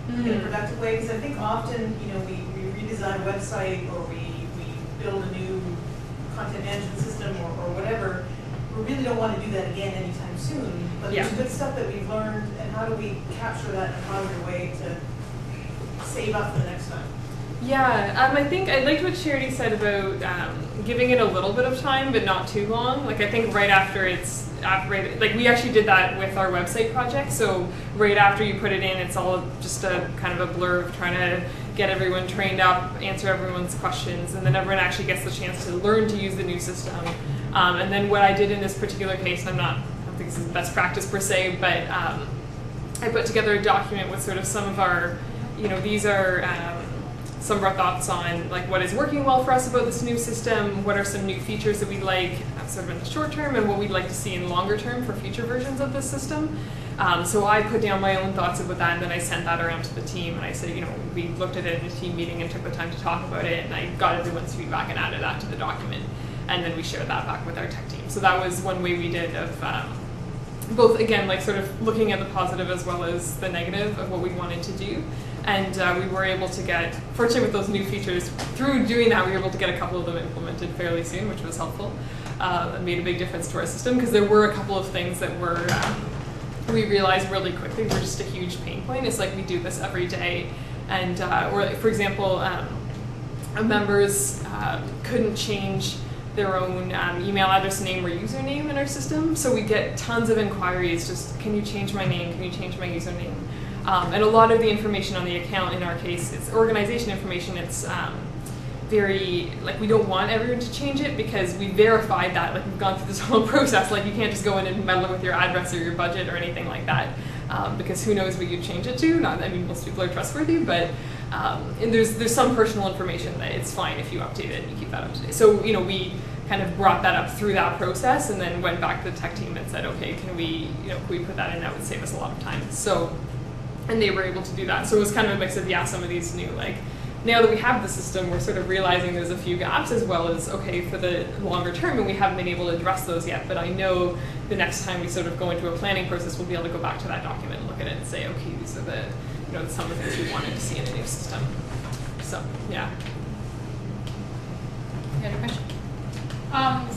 in a productive way? Because I think often, we redesign a website, or we build a new content management system, or whatever. We really don't want to do that again anytime soon. But there's good stuff that we've learned, and how do we capture that in a positive way to save up for the next time? Yeah, I think I liked what Charity said about giving it a little bit of time, but not too long. Like, I think right after like we actually did that with our website project. So right after you put it in, it's all just a kind of a blur of trying to get everyone trained up, answer everyone's questions, and then everyone actually gets the chance to learn to use the new system. And then what I did in this particular case, and I don't think this is best practice per se, but I put together a document with sort of some of our, these are some of our thoughts on like what is working well for us about this new system, what are some new features that we'd like sort of in the short term, and what we'd like to see in longer term for future versions of this system. So I put down my own thoughts about that, and then I sent that around to the team, and I said, we looked at it in a team meeting and took the time to talk about it, and I got everyone's feedback and added that to the document, and then we shared that back with our tech team. So that was one way we did of both, again, like sort of looking at the positive as well as the negative of what we wanted to do. And we were able to get, fortunately with those new features, through doing that, we were able to get a couple of them implemented fairly soon, which was helpful. It made a big difference to our system, because there were a couple of things that were, we realized really quickly were just a huge pain point. It's like we do this every day. And, or for example, members couldn't change their own email address, name, or username in our system. So we get tons of inquiries, just, can you change my name? Can you change my username? And a lot of the information on the account, in our case, it's organization information. It's very, like, we don't want everyone to change it, because we verified that, like, we've gone through this whole process. Like, you can't just go in and meddle with your address or your budget or anything like that, because who knows what you change it to. I mean, most people are trustworthy, but and there's some personal information that it's fine if you update it and you keep that up to date. So, we kind of brought that up through that process, and then went back to the tech team and said, okay, can we put that in? That would save us a lot of time. So, and they were able to do that. So it was kind of a mix of, some of these new, like, now that we have the system, we're sort of realizing there's a few gaps, as well as, okay, for the longer term, and we haven't been able to address those yet, but I know the next time we sort of go into a planning process, we'll be able to go back to that document and look at it and say, okay, these are the, some of the things we wanted to see in a new system. So, yeah. You had a question?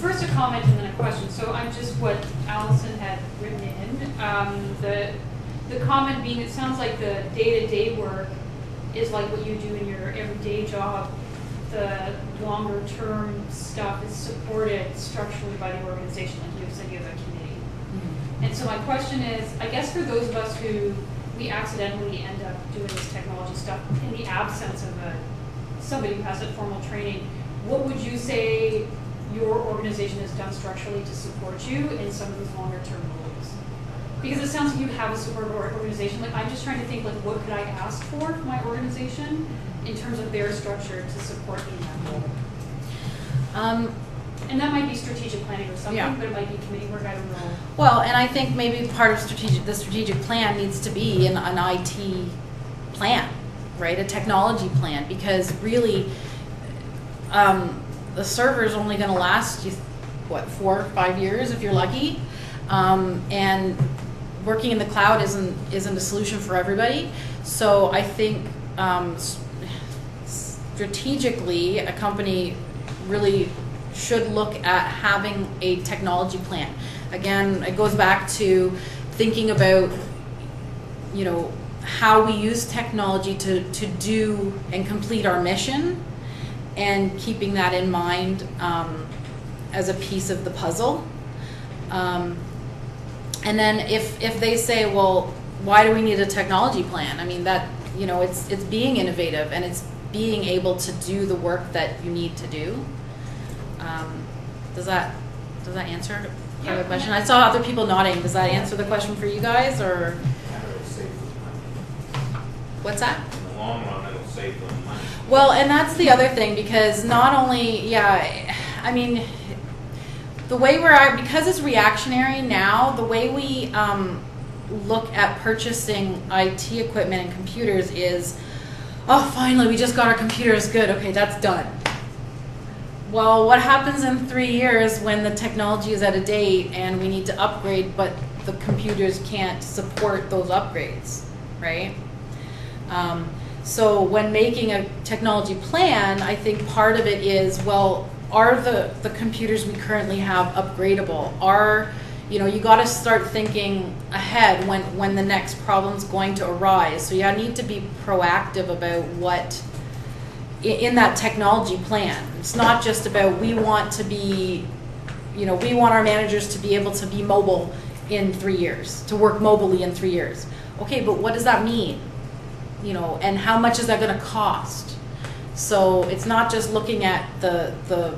First a comment and then a question. So I'm just what Allison had written in. The comment being, it sounds like the day-to-day work is like what you do in your everyday job. The longer-term stuff is supported structurally by the organization, like you said, you have a committee. Mm-hmm. And so my question is, I guess for those of us who we accidentally end up doing this technology stuff in the absence of somebody who has a formal training, what would you say your organization has done structurally to support you in some of those longer-term goals? Because it sounds like you have a support organization. Like, I'm just trying to think, like, what could I ask for from my organization in terms of their structure to support me in that goal? And that might be strategic planning or something, but it might be committee work, I don't know. Well, and I think maybe part of the strategic plan needs to be an IT plan, right? A technology plan, because really, the server is only going to last you, 4 or 5 years if you're lucky, and working in the cloud isn't a solution for everybody. So I think strategically, a company really should look at having a technology plan. Again, it goes back to thinking about, how we use technology to do and complete our mission, and keeping that in mind as a piece of the puzzle. And then if they say, well, why do we need a technology plan? I mean, that, you know, it's being innovative and it's being able to do the work that you need to do. Does that answer the question? I saw other people nodding. Does that answer the question for you guys, or It'll save them money. what's that? In the long run, it'll save them money. Well, and that's the other thing, because not only, I mean, the way because it's reactionary now, the way we look at purchasing IT equipment and computers is, oh, finally, we just got our computers, good, okay, that's done. Well, what happens in 3 years when the technology is out of date and we need to upgrade, but the computers can't support those upgrades, right? So when making a technology plan, I think part of it is, well, are the computers we currently have upgradable? You know, you got to start thinking ahead when the next problem's going to arise. So you need to be proactive about what in that technology plan. It's not just about we want to be, you know, we want our managers to be able to be mobile in 3 years, to work mobilely in 3 years. Okay, but what does that mean? You know, and how much is that going to cost? So it's not just looking at the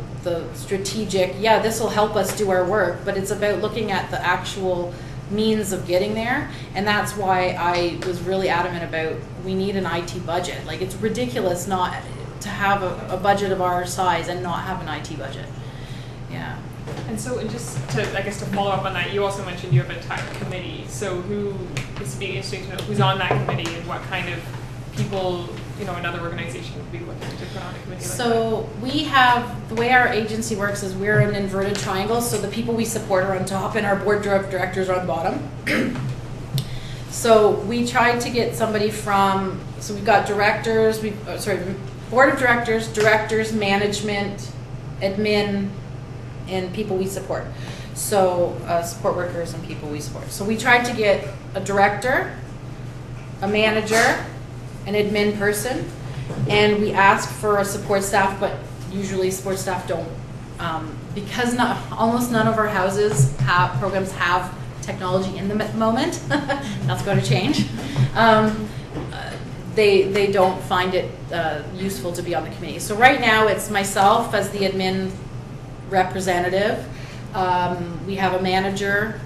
strategic, yeah, this will help us do our work, but it's about looking at the actual means of getting there. And that's why I was really adamant about we need an IT budget. Like, it's ridiculous not to have a budget of our size and not have an IT budget. Yeah. And so, and just to, I guess, to follow up on that, you also mentioned you have a tech committee. So who, this would be interesting to know who's on that committee and what kind of people, you know, another organization would be looking to put on a committee like that. So we have, the way our agency works is we're an inverted triangle. So the people we support are on top and our board of directors are on the bottom. So we tried to get somebody from, so we've got directors, board of directors, management, admin, and people we support. So support workers and people we support. So we tried to get a director, a manager, an admin person, and we asked for a support staff, but usually support staff don't. Because almost none of our programs have technology in the moment. That's going to change. They don't find it useful to be on the committee. So right now it's myself as the admin representative. We have a manager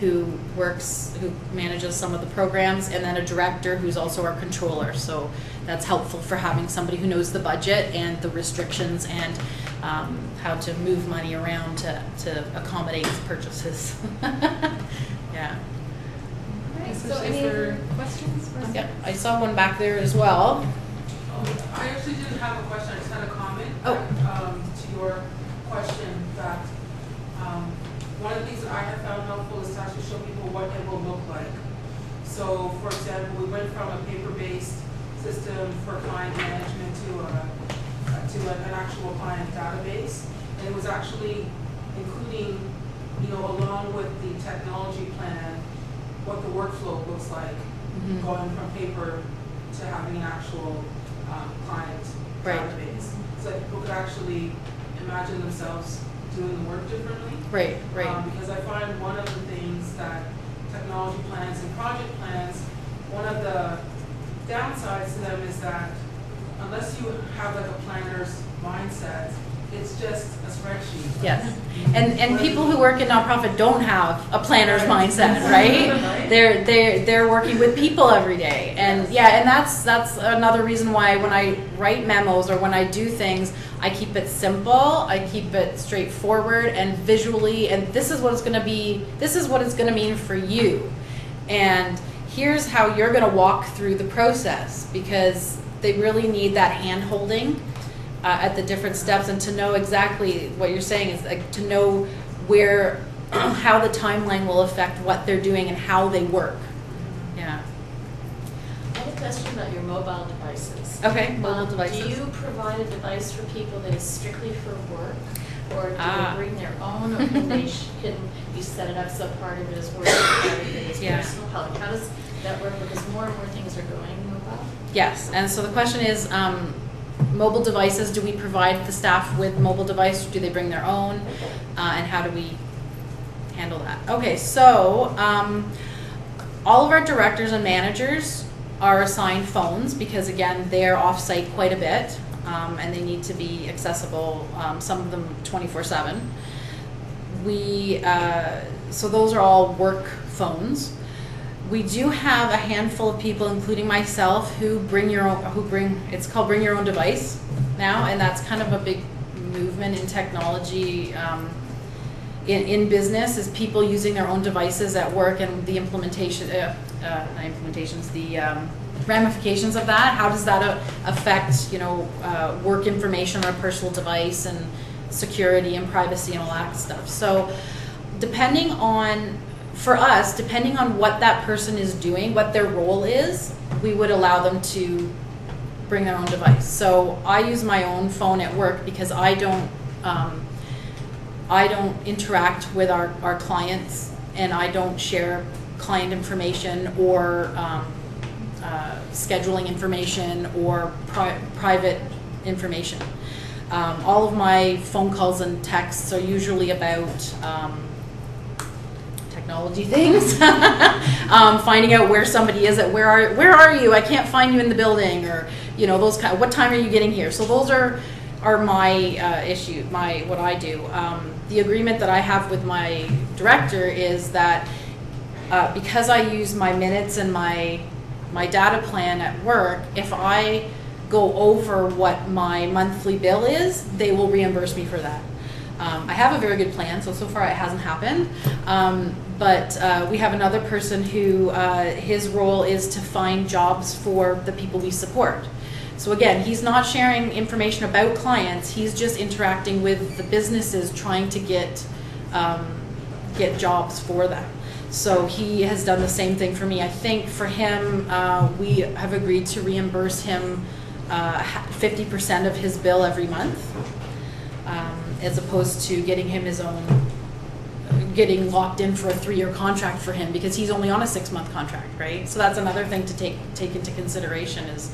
who manages some of the programs, and then a director who's also our controller. So that's helpful for having somebody who knows the budget and the restrictions and how to move money around to accommodate purchases. Yeah. Okay, so any other questions? Yep, I saw one back there as well. I actually didn't have a question, I just had a comment to your question that one of the things that I have found helpful is to actually show people what it will look like. So, for example, we went from a paper-based system for client management to an actual client database, and it was actually including, you know, along with the technology plan, what the workflow looks like, going from paper to having an actual client database. So that people could actually imagine themselves doing the work differently. Right. Because I find one of the things that technology plans and project plans, one of the downsides to them is that unless you have like a planner's mindset, it's just a spreadsheet. Yes, and people who work in nonprofit don't have a planner's mindset, right? They're working with people every day, and and that's another reason why when I write memos or when I do things, I keep it simple, I keep it straightforward and visually, and this is what it's going to be. This is what it's going to mean for you, and here's how you're going to walk through the process, because they really need that hand holding. At the different steps, and to know exactly what you're saying is like to know how the timeline will affect what they're doing and how they work. Yeah. I have a question about your mobile devices. Okay, mobile devices. Do you provide a device for people that is strictly for work, or do they bring their own, or can you set it up so part of it is work, part of it is personal? How does that work? Because more and more things are going mobile. Yes, and so the question is, mobile devices, do we provide the staff with mobile device, or do they bring their own, and how do we handle that. Okay, so all of our directors and managers are assigned phones because, again, they're off-site quite a bit, and they need to be accessible, some of them 24/7. So those are all work phones. We do have a handful of people, including myself, who it's called bring your own device now, and that's kind of a big movement in technology in business, is people using their own devices at work, and the ramifications of that. How does that affect, work information on a personal device and security and privacy and all that stuff? So depending on what that person is doing, what their role is, we would allow them to bring their own device. So I use my own phone at work because I don't interact with our clients, and I don't share client information or scheduling information or private information. All of my phone calls and texts are usually about technology things, finding out where somebody is, where are you? I can't find you in the building, or those kind. What time are you getting here? So those are my issue, what I do. The agreement that I have with my director is that because I use my minutes and my data plan at work, if I go over what my monthly bill is, they will reimburse me for that. I have a very good plan, so far it hasn't happened. But we have another person who his role is to find jobs for the people we support. So again, he's not sharing information about clients, he's just interacting with the businesses trying to get jobs for them. So he has done the same thing for me. I think for him, we have agreed to reimburse him 50% of his bill every month, as opposed to getting him getting locked in for a 3-year contract for him, because he's only on a 6-month contract, right? So that's another thing to take into consideration, is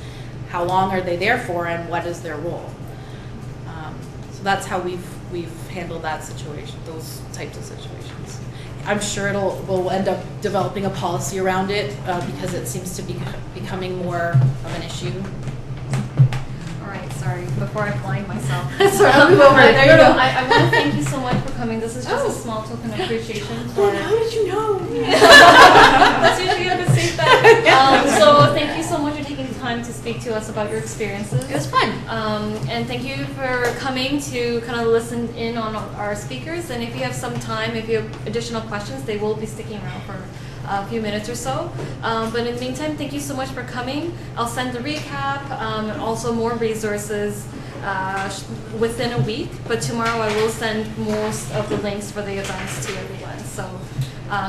how long are they there for and what is their role. So that's how we've handled that situation, those types of situations. I'm sure we'll end up developing a policy around it because it seems to be becoming more of an issue. All right, sorry, before I blind myself. Sorry, I'll move over. There you go. I want to thank you so much for coming. This is just a small token of appreciation for. How did you know? That's usually a good safe bet. So thank you so much for taking the time to speak to us about your experiences. It was fun. And thank you for coming to kind of listen in on our speakers. And if you have some time, if you have additional questions, they will be sticking around for a few minutes or so. But in the meantime, thank you so much for coming. I'll send a recap and also more resources within a week. But tomorrow I will send most of the links for the events to everyone. So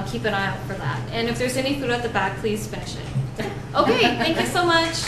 keep an eye out for that. And if there's any food at the back, please finish it. Okay, thank you so much.